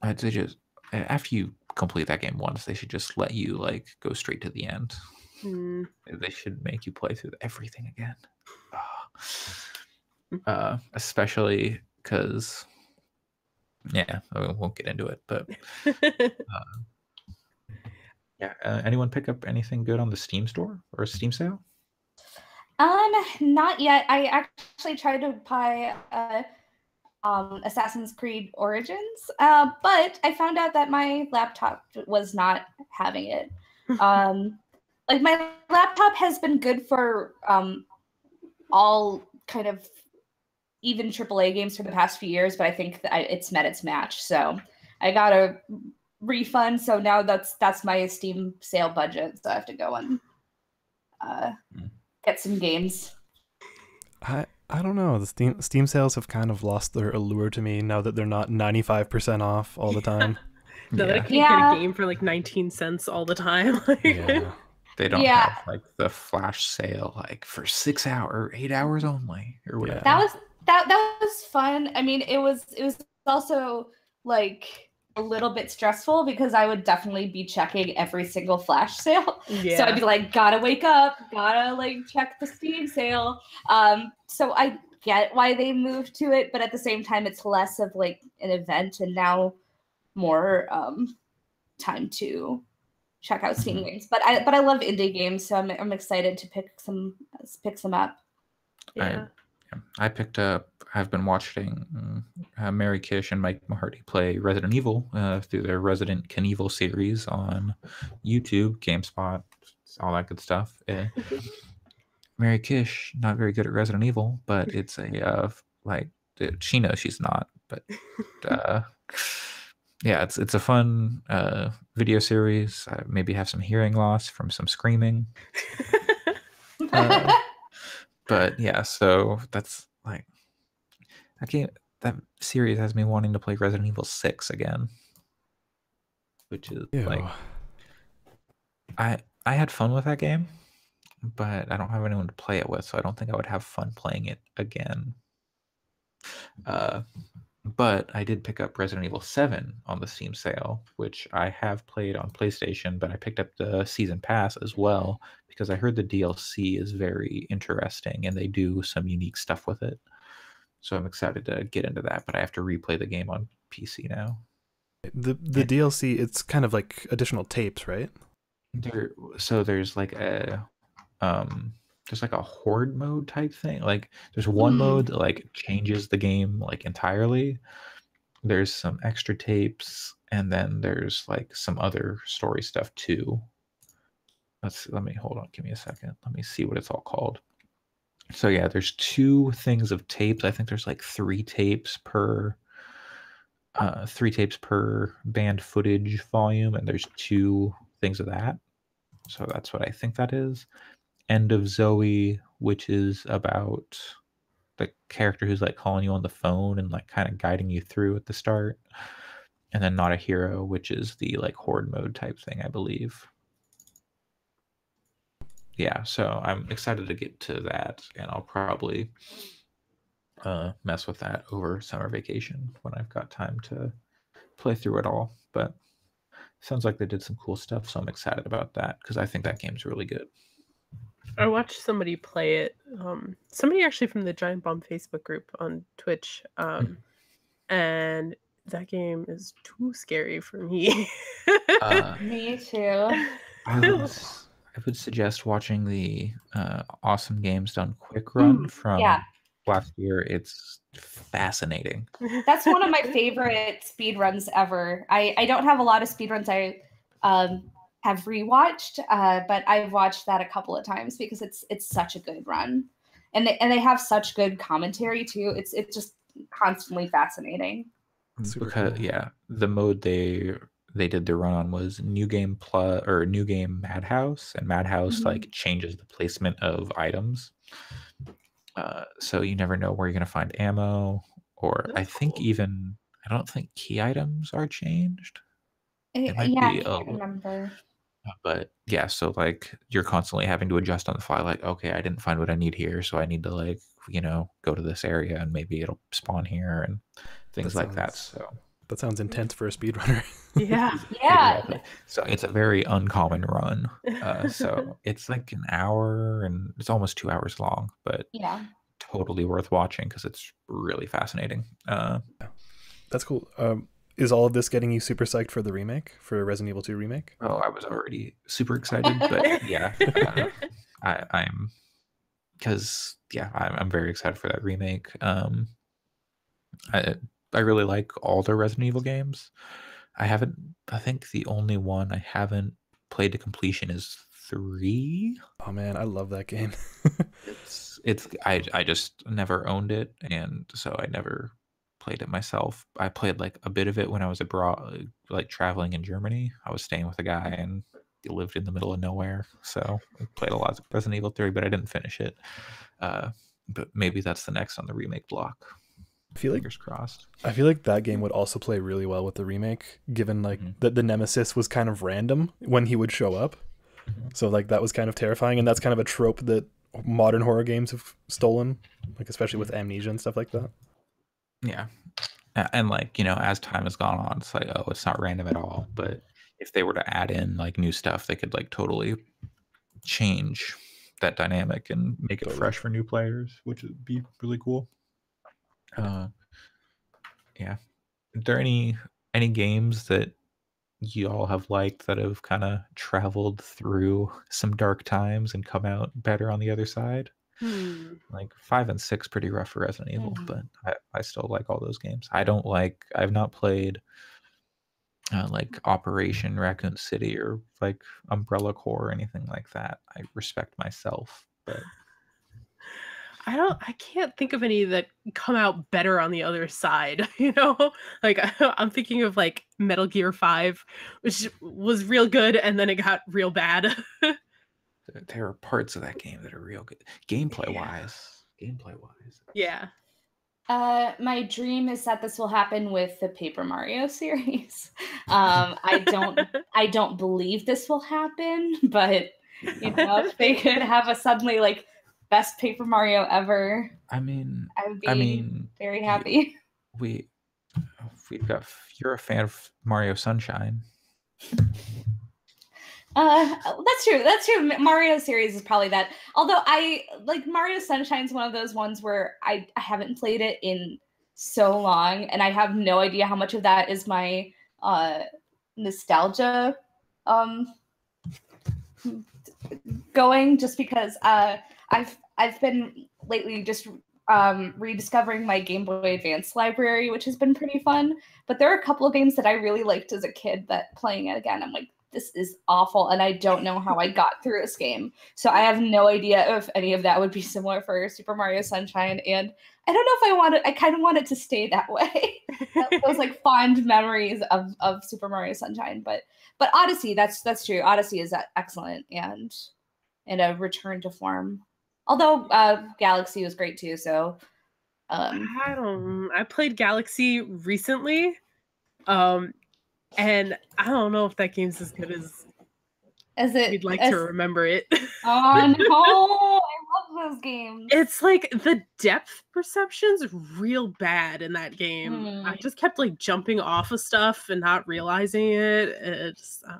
They just after you complete that game once, they should just let you like go straight to the end. They should make you play through everything again. Especially because yeah, I won't get into it, but yeah. Anyone pick up anything good on the Steam store or Steam sale? Not yet. I actually tried to buy Assassin's Creed Origins, but I found out that my laptop was not having it. Like my laptop has been good for all kind of even AAA games for the past few years, but I think that it's met its match. So I got a refund. So now that's my Steam sale budget. So I have to go and get some games. I don't know. The Steam sales have kind of lost their allure to me now that they're not 95% off all the time. No, Yeah. I can't get a game for like 19 cents all the time. Yeah. They don't have like the flash sale like for 6 hours or 8 hours only or whatever. That was fun. I mean, it was also like a little bit stressful because I would definitely be checking every single flash sale. Yeah. So I'd be like, gotta wake up, gotta like check the Steam sale. So I get why they moved to it, but at the same time, it's less of like an event and now more time to check out Steam games. But I love indie games, so I'm excited to pick some up. Yeah. I've been watching Mary Kish and Mike Mahardy play Resident Evil through their Resident Knievel series on YouTube, GameSpot, all that good stuff. Mary Kish, not very good at Resident Evil, but it's a like she knows she's not, but yeah, it's a fun video series. I maybe have some hearing loss from some screaming. But yeah, so that's like that series has me wanting to play Resident Evil 6 again. Which is like I had fun with that game, but I don't have anyone to play it with, so I don't think I would have fun playing it again. But I did pick up Resident Evil 7 on the Steam sale, which I have played on PlayStation, but I picked up the season pass as well because I heard the DLC is very interesting and they do some unique stuff with it. So I'm excited to get into that, but I have to replay the game on PC now. The DLC, it's kind of like additional tapes, right? So there's like a there's like a horde mode type thing. Like there's one mode that like changes the game like entirely. There's some extra tapes, and then there's like some other story stuff too. Let me hold on, give me a second. Let me see what it's all called. So yeah, there's 2 things of tapes. I think there's like 3 tapes per band footage volume, and there's 2 things of that. So that's what I think that is. End of Zoe, which is about the character who's like calling you on the phone and like kind of guiding you through at the start. And then Not a Hero, which is the like horde mode type thing, I believe. Yeah, so I'm excited to get to that, and I'll probably mess with that over summer vacation when I've got time to play through it all. But sounds like they did some cool stuff, so I'm excited about that because I think that game's really good. I watched somebody play it. Somebody actually from the Giant Bomb Facebook group on Twitch, and that game is too scary for me. Me too. I would suggest watching the Awesome Games Done Quick run from last year. It's fascinating. That's one of my favorite speed runs ever. I don't have a lot of speed runs I have rewatched, but I've watched that a couple of times because it's such a good run, and they have such good commentary too. It's just constantly fascinating. Because the mode they did their run on was New Game Plus or New Game Madhouse, and Madhouse like changes the placement of items, so you never know where you're gonna find ammo, or I don't think key items are changed. It might be I can't remember. But yeah, so like you're constantly having to adjust on the fly, like, okay, I didn't find what I need here, so I need to like, go to this area and maybe it'll spawn here and things like that. So that sounds intense for a speedrunner. Yeah. Exactly. So it's a very uncommon run. So it's like an hour and it's almost 2 hours long, but totally worth watching because it's really fascinating. That's cool. Is all of this getting you super psyched for the remake, for Resident Evil 2 remake? Oh, I was already super excited, but yeah, I'm because I'm very excited for that remake. I really like all the Resident Evil games. I think the only one I haven't played to completion is 3. Oh man, I love that game. I just never owned it, and so I never played it myself. I played like a bit of it when I was abroad, like traveling in Germany. I was staying with a guy and he lived in the middle of nowhere, so I played a lot of Resident Evil 3, but I didn't finish it. But maybe that's the next on the remake block. Fingers crossed. I feel like that game would also play really well with the remake, given like that the nemesis was kind of random when he would show up. So like that was kind of terrifying, and that's kind of a trope that modern horror games have stolen, like especially with Amnesia and stuff like that. Yeah. And like, as time has gone on, it's like, oh, it's not random at all. But if they were to add in like new stuff, they could like totally change that dynamic and make it fresh for new players, which would be really cool. Yeah. Are there any games that you all have liked that have kind of traveled through some dark times and come out better on the other side? Like 5 and 6 pretty rough for Resident Evil, but I still like all those games. I've not played like Operation Raccoon City or like Umbrella Corps or anything like that. I respect myself, but I can't think of any that come out better on the other side, Like I'm thinking of like Metal Gear 5, which was real good and then it got real bad. There are parts of that game that are real good. Gameplay wise. Yeah. My dream is that this will happen with the Paper Mario series. I don't believe this will happen, but if they could have a suddenly like best Paper Mario ever, I would be very happy. We've got, you're a fan of Mario Sunshine. That's true. Mario series is probably that. Although I like Mario Sunshine's one of those ones where I haven't played it in so long, and I have no idea how much of that is my nostalgia going, just because I I've been lately just rediscovering my Game Boy Advance library, which has been pretty fun. But there are a couple of games that I really liked as a kid that playing it again, I'm like, this is awful, and I don't know how I got through this game. So I have no idea if any of that would be similar for Super Mario Sunshine, and I don't know if I kind of want it to stay that way. Those like fond memories of Super Mario Sunshine, but Odyssey, that's true. Odyssey is excellent and a return to form. Although Galaxy was great too, so I played Galaxy recently. And I don't know if that game's as good as we'd like to remember it. Oh no, I love those games. It's like the depth perception's real bad in that game. I just kept like jumping off of stuff and not realizing it. It's I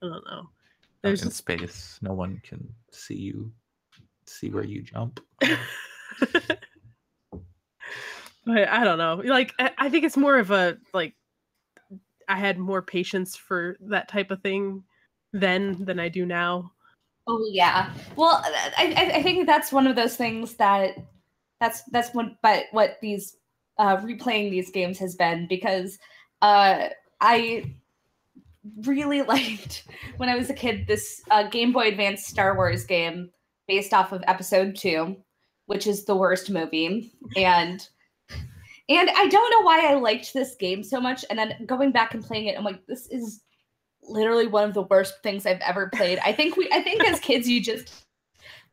don't know. There's in space, no one can see where you jump. But I don't know. Like I think it's more of a like I had more patience for that type of thing then than I do now. Oh yeah. Well, I think that's one of those things that's what these replaying these games has been, because I really liked when I was a kid this Game Boy Advance Star Wars game based off of Episode 2, which is the worst movie, and I don't know why I liked this game so much. And then going back and playing it, I'm like, this is literally one of the worst things I've ever played. I think as kids,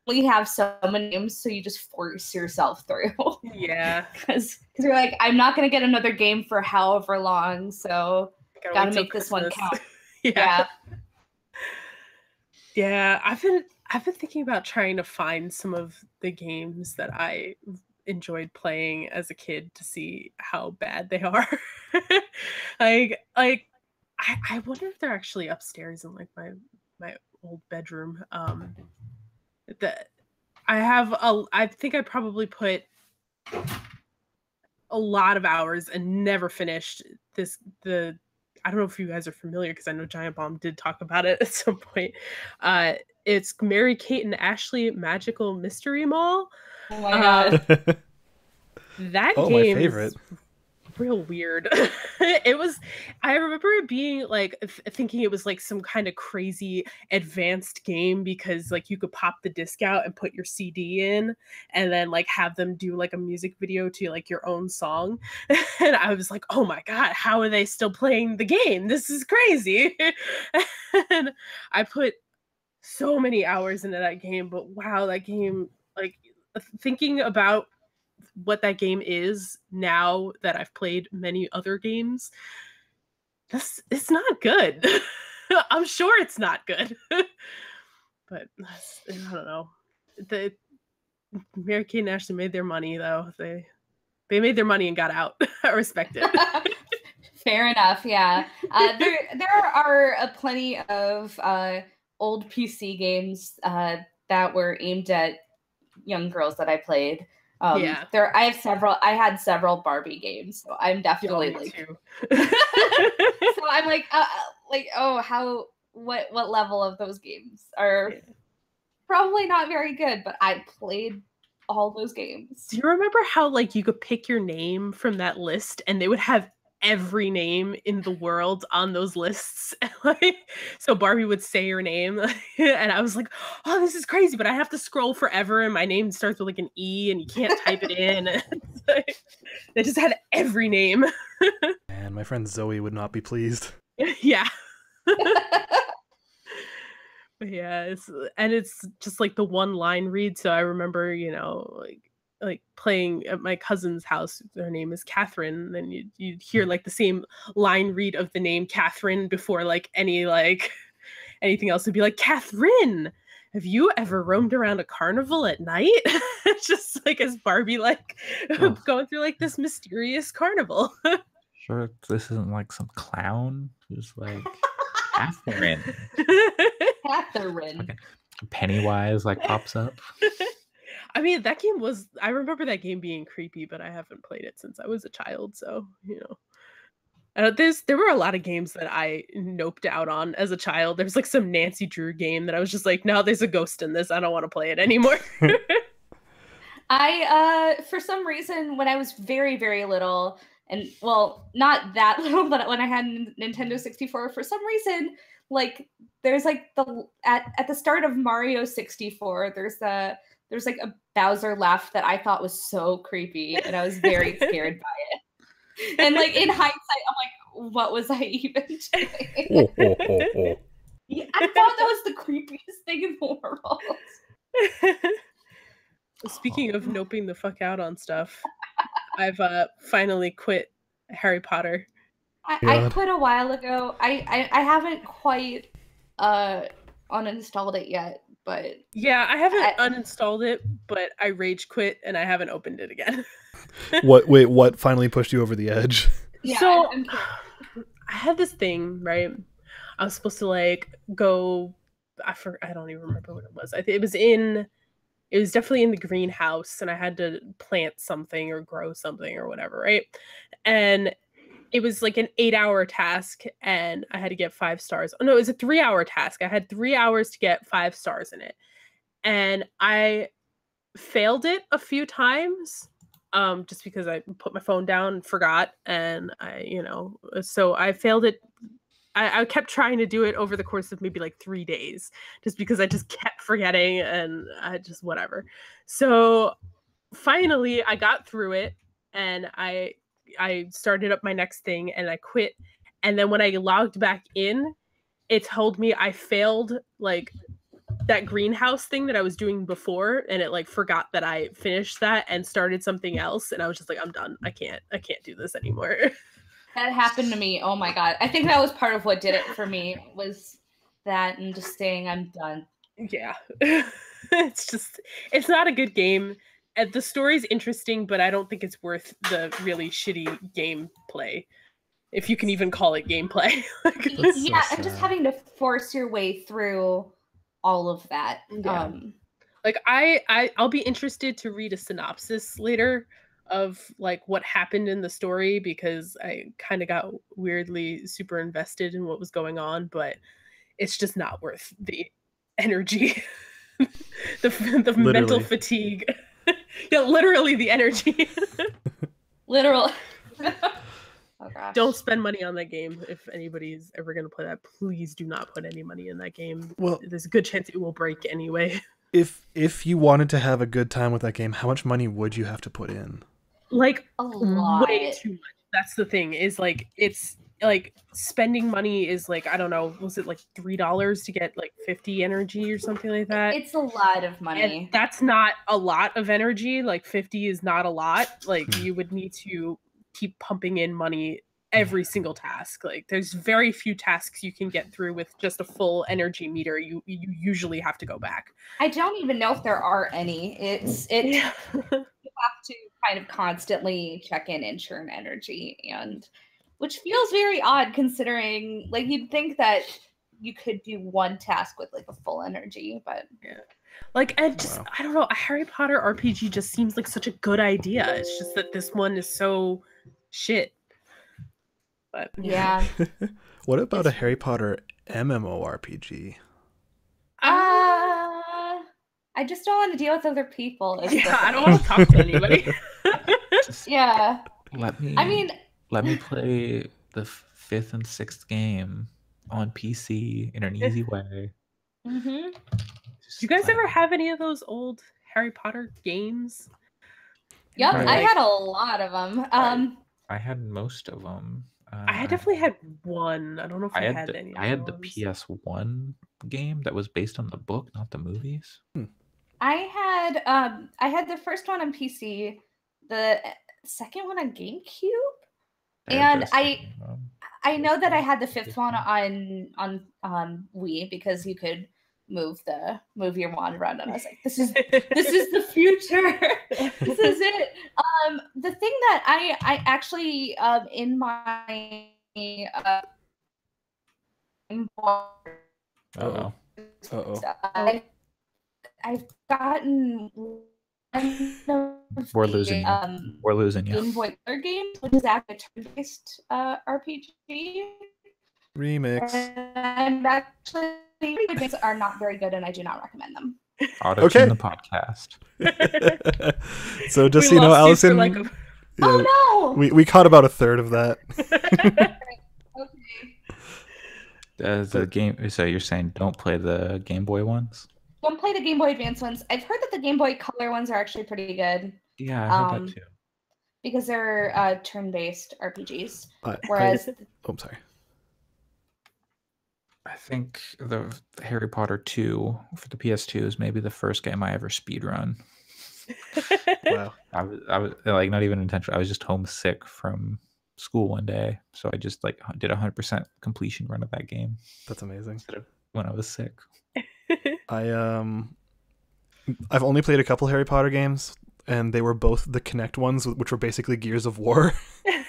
we have so many games, so you just force yourself through. Yeah. Because you're like, I'm not going to get another game for however long, so gotta make this one count. Yeah. Yeah. I've been thinking about trying to find some of the games that I enjoyed playing as a kid to see how bad they are. like I wonder if they're actually upstairs in like my old bedroom. I think I probably put a lot of hours and never finished I don't know if you guys are familiar, because I know Giant Bomb did talk about it at some point. It's Mary Kate and Ashley Magical Mystery Mall. Oh my god. That game my favorite. Real weird. I remember it being like thinking it was like some kind of crazy advanced game, because like you could pop the disc out and put your CD in and then like have them do like a music video to like your own song. And I was like, oh my god, how are they still playing the game? This is crazy. And I put so many hours into that game, but wow, that game, like thinking about what that game is now that I've played many other games, it's not good. I'm sure it's not good. But I don't know. The Mary Kate and Ashley made their money though. They made their money and got out. I respect it. Fair enough. Yeah. There are plenty of old PC games that were aimed at young girls that I played. Yeah. I had several Barbie games, so I'm definitely too. So I'm like, what level of those games are probably not very good, but I played all those games. Do you remember how like you could pick your name from that list and they would have every name in the world on those lists? So Barbie would say your name and I was like, oh, this is crazy, but I have to scroll forever and my name starts with like an E and you can't type it in. They just had every name. And my friend Zoe would not be pleased. Yeah. Yeah, it's just like the one line read. So I remember, like playing at my cousin's house. Her name is Catherine. Then you'd hear like the same line read of the name Catherine before like anything else would be like, Catherine, have you ever roamed around a carnival at night? Just like as Barbie going through like this mysterious carnival. Sure, this isn't like some clown who's like Catherine. Catherine. Okay. Pennywise like pops up. I mean, that game I remember that game being creepy, but I haven't played it since I was a child, so There were a lot of games that I noped out on as a child. There's like some Nancy Drew game that I was just like, no, there's a ghost in this. I don't want to play it anymore. For some reason, when I was very, very little, and well, not that little, but when I had Nintendo 64, for some reason, like there's like at the start of Mario 64, there's like a Bowser laugh that I thought was so creepy, and I was very scared by it. And like in hindsight, I'm like, what was I even doing? Yeah, I thought that was the creepiest thing in the world. Speaking of noping the fuck out on stuff, I've finally quit Harry Potter. I quit a while ago. I haven't quite uninstalled it yet, but yeah, I haven't uninstalled it, but I rage quit and I haven't opened it again. What finally pushed you over the edge? Yeah, so I had this thing, right? I was supposed to like go. I don't even remember what it was. I think it was definitely in the greenhouse, and I had to plant something or grow something or whatever, right? And it was like an 8-hour task, and I had to get 5 stars. Oh no, it was a 3-hour task. I had 3 hours to get 5 stars in it, and I failed it a few times, just because I put my phone down and forgot, and so I failed it. I kept trying to do it over the course of maybe like 3 days, just because I just kept forgetting, and I just whatever. So finally I got through it, and I started up my next thing, and I quit. And then when I logged back in, it told me I failed like that greenhouse thing that I was doing before, and it like forgot that I finished that and started something else, and I was just like, I'm done. I can't do this anymore. That happened to me. Oh my god. I think that was part of what did it for me, was that and just saying I'm done. Yeah. It's not a good game. The story's interesting, but I don't think it's worth the really shitty gameplay, if you can even call it gameplay. Yeah, and just having to force your way through all of that. Yeah. Like I'll be interested to read a synopsis later of like what happened in the story, because I kind of got weirdly super invested in what was going on, but it's just not worth the energy, the mental fatigue. Yeah, literally the energy. Literal. Oh gosh. Don't spend money on that game. If anybody's ever going to play that, please do not put any money in that game. Well, there's a good chance it will break anyway. If you wanted to have a good time with that game, how much money would you have to put in? Like a lot. Way too much. That's the thing, is like it's like spending money is like, I don't know, was it like $3 to get like 50 energy or something like that? It's a lot of money. And that's not a lot of energy. Like 50 is not a lot. Like you would need to keep pumping in money every single task. Like there's very few tasks you can get through with just a full energy meter. You usually have to go back. I don't even know if there are any. You have to kind of constantly check in and churn energy, and which feels very odd considering like you'd think that you could do one task with like a full energy, but yeah. Like, and just, I don't know, a Harry Potter RPG just seems like such a good idea. It's just that this one is so shit. But yeah. What about a Harry Potter MMORPG? I just don't want to deal with other people. Yeah, I don't want to talk to anybody. Yeah. Let me play the 5th and 6th game on PC in an easy way. Mm-hmm. Do you guys ever have any of those old Harry Potter games? Yep, I had a lot of them. I had most of them. I definitely had one. I don't know if I had any. I had the PS1 game that was based on the book, not the movies. I had the first one on PC, the second one on GameCube, and I know that I had the 5th one on Wii, because you could move your wand around, and I was like, this is the future. This is it. The thing that I actually in my I've gotten We're losing you. We're losing you. Game Boy Color games, which is actually a turn-based RPG. Remix. And actually, games are not very good, and I do not recommend them. Auto-tune the podcast. So just so you know, Allison. Like oh no! We caught about a third of that. Okay. The game. So you're saying don't play the Game Boy ones? Don't play the Game Boy Advance ones. I've heard that the Game Boy Color ones are actually pretty good. Yeah, I heard that too. Because they're turn-based RPGs. Whereas... I'm sorry. I think the Harry Potter 2 for the PS2 is maybe the first game I ever speedrun. Wow. I was like not even intentional. I was just homesick from school one day, so I just like did 100% completion run of that game. That's amazing. When I was sick. I've only played a couple Harry Potter games, and they were both the Kinect ones, which were basically Gears of War. I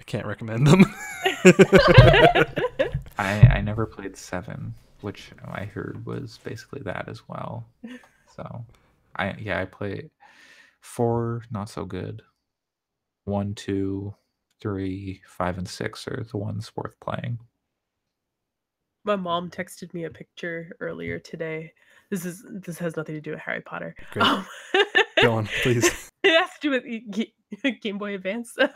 can't recommend them. I never played 7, which I heard was basically that as well. So I played 4, not so good. 1, 2, 3, 5, and 6 are the ones worth playing. My mom texted me a picture earlier today. This has nothing to do with Harry Potter. Great. Go on, please. It has to do with Game Boy Advance. But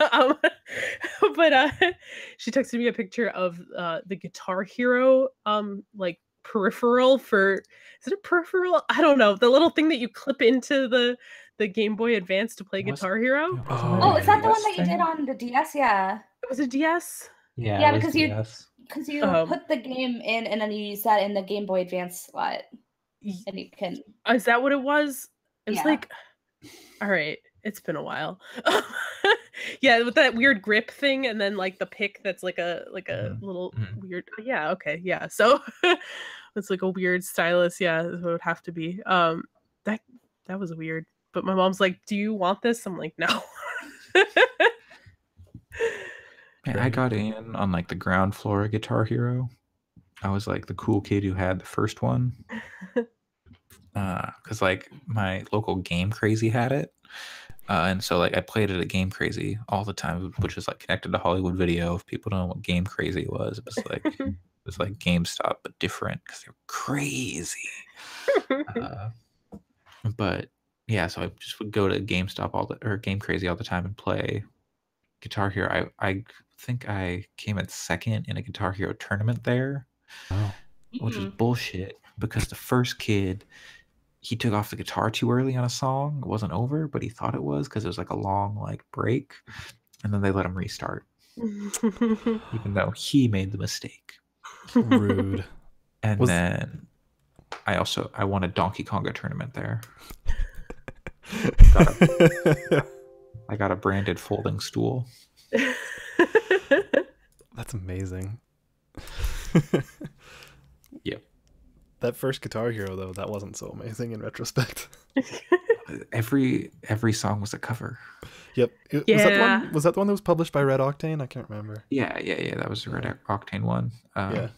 she texted me a picture of the Guitar Hero like peripheral for, is it a peripheral? I don't know. The little thing that you clip into the Game Boy Advance to play Guitar Hero. Oh, is that the one that you did on the DS? Yeah. It was a DS? Yeah, because you put the game in and then you use that in the Game Boy Advance slot. And you can... Is that what it was? It was like... All right. It's been a while. Yeah, with that weird grip thing and then like the pick that's like a little weird... Yeah, okay. Yeah. So it's like a weird stylus. Yeah, it would have to be. That was weird. But my mom's like, do you want this? I'm like, no. Man, I got in on like the ground floor of Guitar Hero. I was like the cool kid who had the first one. Because like my local Game Crazy had it. And so like I played it at Game Crazy all the time, which is like connected to Hollywood Video. If people don't know what Game Crazy was, it was like GameStop, but different because they're crazy. But yeah, so I just would go to GameStop or Game Crazy all the time and play Guitar Hero. I think I came in second in a Guitar Hero tournament there, which was bullshit because the first kid, he took off the guitar too early on a song. It wasn't over, but he thought it was because it was like a long like break, and then they let him restart, even though he made the mistake. Rude. And then I won a Donkey Konga tournament there. I got a branded folding stool. That's amazing. Yep. That first Guitar Hero though, that wasn't so amazing in retrospect. Every song was a cover. Yep. Was that the one that was published by Red Octane? I can't remember. Yeah. That was the Red Octane one. Yeah.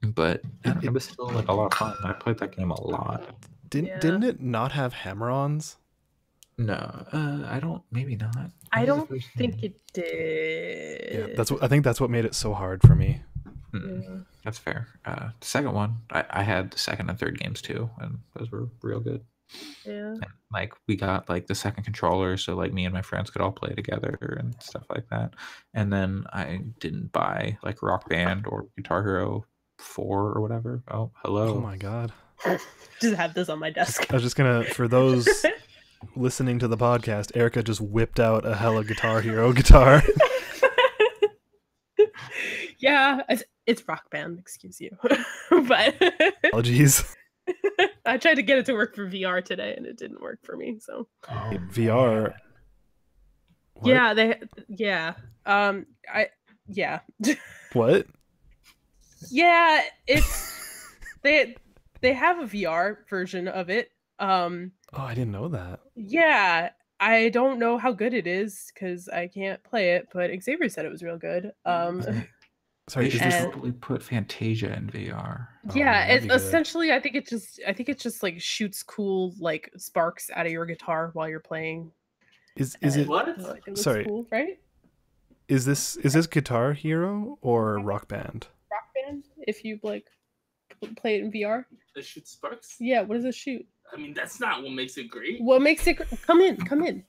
But it was still like a lot of fun. I played that game a lot. Didn't it not have hammer-ons? No, I don't. Maybe not. I don't think it did. Yeah, I think that's what made it so hard for me. That's fair. The second one, I had the second and third games too, and those were real good. Yeah. And, like we got like the second controller, so like me and my friends could all play together and stuff like that. And then I didn't buy like Rock Band or Guitar Hero 4 or whatever. Oh, hello. Oh my god. Just have this on my desk. I was just gonna, for those listening to the podcast, Erica just whipped out a hella Guitar Hero guitar. Yeah, it's Rock Band, excuse you. But apologies. I tried to get it to work for VR today and it didn't work for me, so. VR. What? What? Yeah, it's they have a VR version of it. Oh, I didn't know that. Yeah, I don't know how good it is because I can't play it, but Xavier said it was real good. Sorry, They is should this? probably put Fantasia in VR. Oh, Yeah, man, that'd it's be good. essentially I think it just like shoots cool like sparks out of your guitar while you're playing. Is and, it? What? like, it looks Sorry. cool, right? Is this Guitar Hero or Rock Band? Rock Band, if you like play it in VR. It shoots sparks? Yeah, what does it shoot? I mean, that's not what makes it great. What makes it come in? Come in.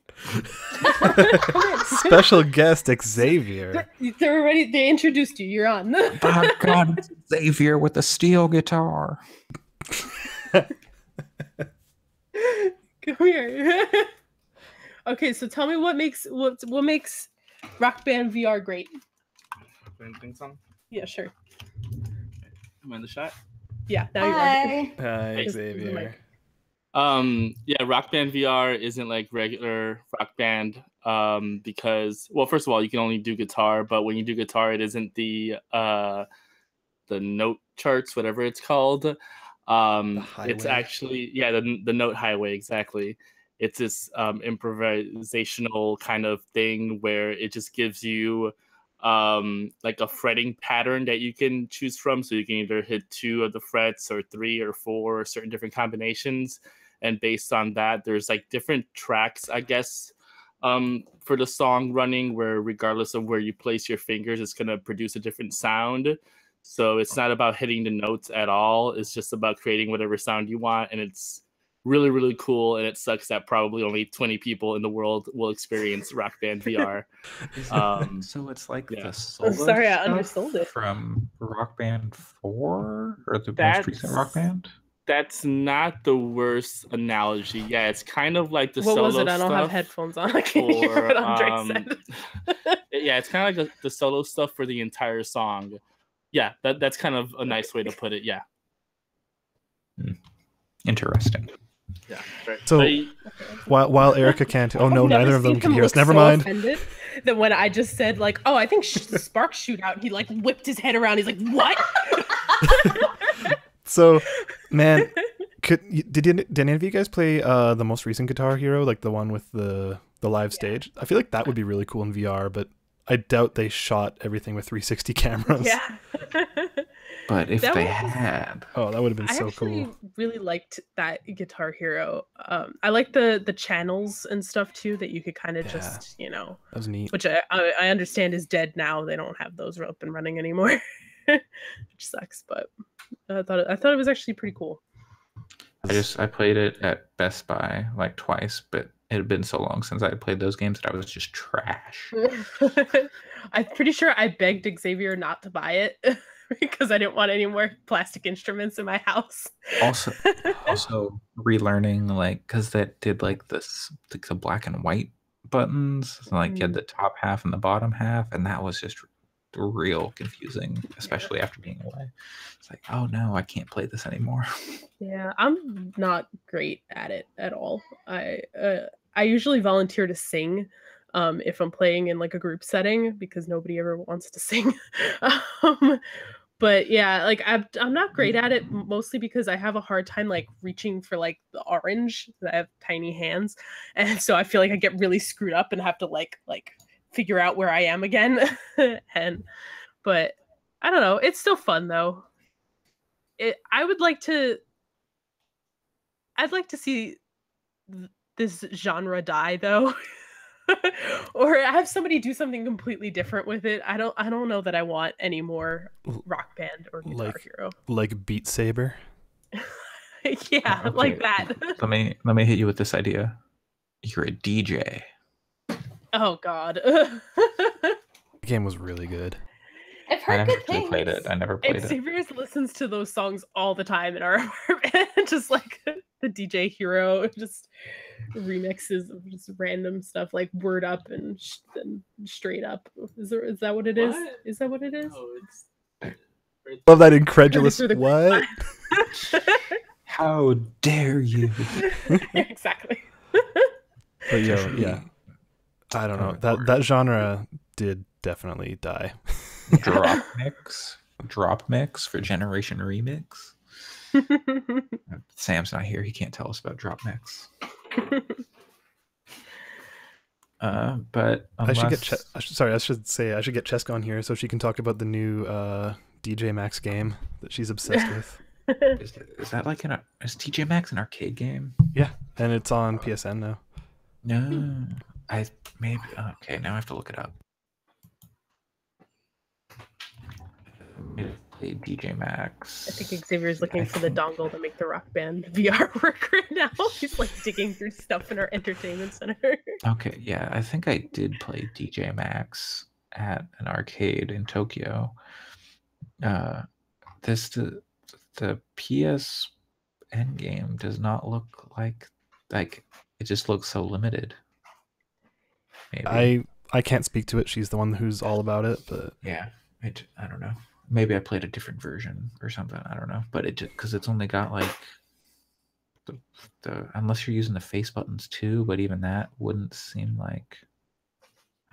Special guest Xavier. They're already they introduced you. You're on. By God, it's Xavier with a steel guitar. Come here. Okay, so tell me what makes Rock Band VR great. Thing song? Yeah, sure. Am I in the shot? Yeah, now you're on. Hi. Hi, Just- Xavier. Yeah, Rock Band VR isn't like regular Rock Band because, well, first of all, you can only do guitar, but when you do guitar, it isn't the note charts, whatever it's called. It's highway? actually, yeah, the note highway, exactly. It's this improvisational kind of thing where it just gives you like a fretting pattern that you can choose from. So you can either hit 2 of the frets or 3 or 4 or certain different combinations. And based on that, there's like different tracks, I guess, for the song running, where regardless of where you place your fingers, it's going to produce a different sound. So it's not about hitting the notes at all. It's just about creating whatever sound you want. And it's really, really cool. And it sucks that probably only 20 people in the world will experience Rock Band VR. So it's like yeah. the solo sorry, I stuff undersold it. from Rock Band 4 or the That's- most recent Rock Band. That's not the worst analogy. Yeah, it's kind of like the What solo was it? I don't have stuff headphones on. I can't hear for, what Andre said. yeah, it's kind of like the solo stuff for the entire song. Yeah, that's kind of a nice way to put it. Yeah. Interesting. Yeah. Right. So- But While Erica can't. Oh no, I've never neither of them seen can him hear us. look Never so mind. offended that when I just said like, oh, I think sparks shoot out, he like whipped his head around. He's like, what? So, man, did any of you guys play the most recent Guitar Hero, like the one with the live stage? I feel like that would be really cool in VR, but I doubt they shot everything with 360 cameras. Yeah. But if That they was- had, Oh, that would have been I so actually cool. really liked that Guitar Hero. I like the channels and stuff too that you could kind of Yeah. just, That was neat. which I understand is dead now. They don't have those up and running anymore, which sucks. But I thought it was actually pretty cool. I played it at Best Buy like twice, but it had been so long since I had played those games that I was just trash. I'm pretty sure I begged Xavier not to buy it because I didn't want any more plastic instruments in my house. Also relearning, like, because that did like this, like the black and white buttons, like you had the top half and the bottom half, and that was just real confusing, especially after being away. It's like, oh no, I can't play this anymore. Yeah, I'm not great at it at all. I usually volunteer to sing if I'm playing in like a group setting because nobody ever wants to sing. But yeah, like I'm not great at it mostly because I have a hard time like reaching for like the orange. I have tiny hands, and so I feel like I get really screwed up and have to like figure out where I am again. But I don't know. It's still fun though. I'd like to see this genre die though. Or have somebody do something completely different with it. I don't know that I want any more Rock Band or Guitar Hero. Like Beat Saber. Yeah, Okay. like that. Let me hit you with this idea. You're a DJ. Oh god. The game was really good. I've I heard never good actually things. played it. I never played it. Xavier listens to those songs all the time in our apartment. Just like the DJ Hero, just remixes of just random stuff like Word Up and Straight Up. Is that what it is? What? Is that what it is? Oh, it's Love that incredulous. Through the What? How dare you? Exactly. But yeah. I don't know. That genre did definitely die. Drop mix for Generation Remix. Sam's not here. He can't tell us about Drop Mix. But unless I should say I should get Cheska on here so she can talk about the new DJ Max game that she's obsessed with. is that like is TJ Maxx an arcade game? Yeah, and it's on PSN now. No, okay. Now I have to look it up. DJ Maxx. I think Xavier's looking for the dongle to make the Rock Band VR work right now. He's like digging through stuff in our entertainment center. Okay, yeah, I think I did play DJ Maxx at an arcade in Tokyo. The PSN game does not look like it just looks so limited. Maybe I can't speak to it. She's the one who's all about it, but yeah, I don't know. Maybe I played a different version or something. I don't know, but because it's only got like the unless you're using the face buttons too, but even that wouldn't seem like.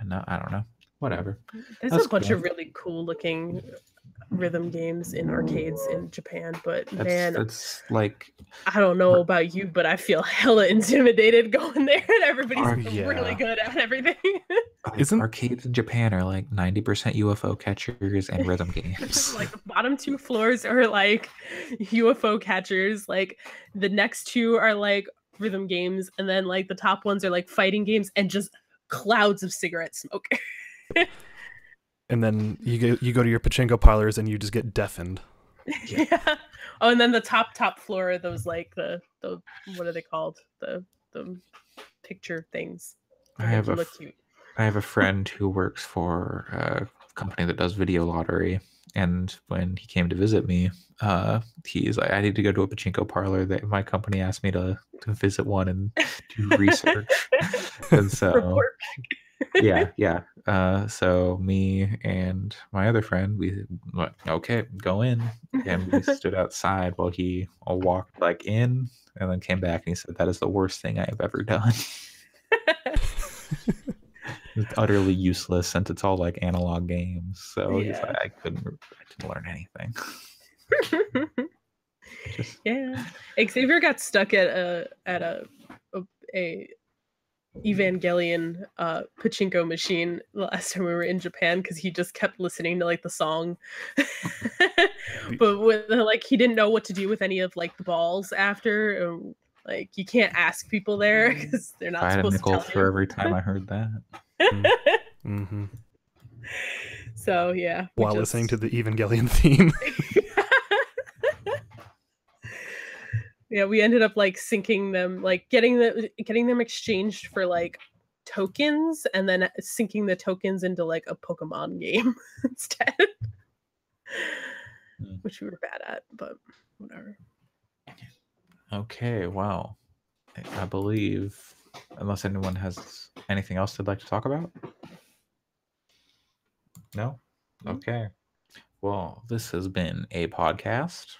I don't know. Whatever. There's a bunch of really cool looking rhythm games in arcades in Japan, but it's like I don't know about you, but I feel hella intimidated going there, and everybody's really good at everything. Isn't arcades in Japan are like 90% UFO catchers and rhythm games? Like the bottom 2 floors are like UFO catchers, like the next 2 are like rhythm games, and then like the top ones are like fighting games and just clouds of cigarette smoke. And then you go to your pachinko parlors and you just get deafened. Yeah. Oh, and then the top floor are those like the what are they called? The picture things. I have a friend who works for a company that does video lottery, and when he came to visit me, he's like, I need to go to a pachinko parlor. That my company asked me to visit one and do research. And so yeah. So me and my other friend, we went, okay, go in, and we stood outside while he walked like in, and then came back and he said, that is the worst thing I have ever done. It's utterly useless since it's all like analog games. So he's like, I didn't learn anything. Yeah, Xavier got stuck at a Evangelion pachinko machine the last time we were in Japan because he just kept listening to like the song. But with like he didn't know what to do with any of like the balls after. Like you can't ask people there because they're not supposed to tell you. For every time I heard that. Mm-hmm. So yeah, while listening to the Evangelion theme. Yeah, we ended up like syncing them, like getting them exchanged for like tokens, and then syncing the tokens into like a Pokemon game instead, which we were bad at, but whatever. Okay, well, I believe, unless anyone has anything else they'd like to talk about? No? Okay. Well, this has been a podcast.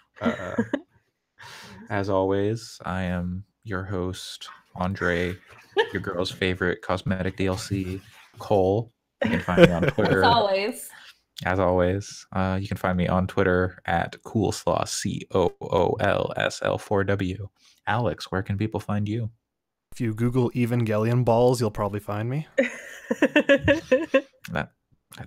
As always, I am your host, Andre, your girl's favorite cosmetic DLC, Cole. You can find me on Twitter. As always, you can find me on Twitter at Coolslaw, COOLSL4W. Alex, where can people find you? If you Google Evangelion balls, you'll probably find me. That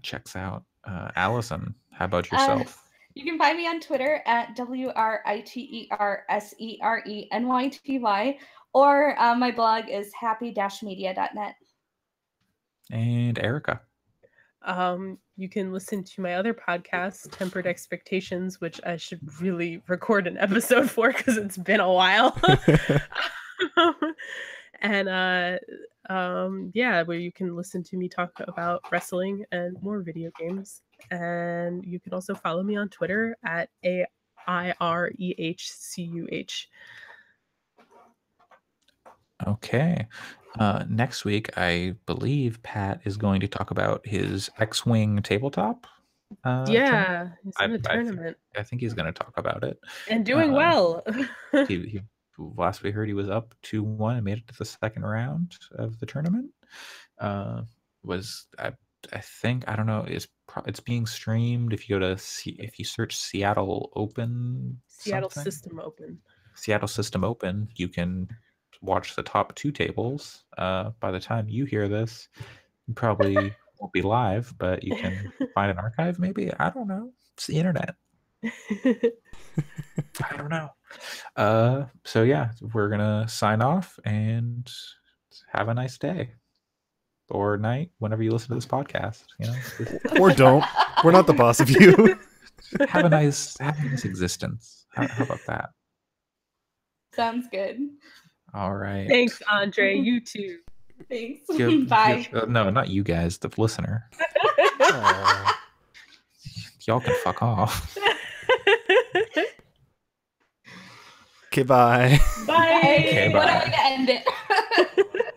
checks out. Allison, how about yourself? You can find me on Twitter at WRITERSERENYTY, or my blog is happy-media.net. And Erica. You can listen to my other podcast, Tempered Expectations, which I should really record an episode for because it's been a while. And where you can listen to me talk about wrestling and more video games. And you can also follow me on Twitter at AIREHCUH. Okay. Next week, I believe Pat is going to talk about his X-Wing tabletop. He's in a tournament. I think he's going to talk about it. And doing well. he last we heard, he was up 2-1 and made it to the second round of the tournament. I think, I don't know, it's being streamed. If you go to if you search Seattle Open, Seattle something? System Open, you can watch the top 2 tables. By the time you hear this, you probably won't be live, but you can find an archive maybe. I don't know. It's the internet. I don't know. So yeah, we're gonna sign off and have a nice day or night whenever you listen to this podcast. You know, Or don't. We're not the boss of you. have a nice existence. How about that? Sounds good. All right. Thanks, Andre. You too. Thanks. Give- Bye. no, not you guys, the listener. Y'all can fuck off. Okay, bye. Bye. Okay, What bye. a way to end it.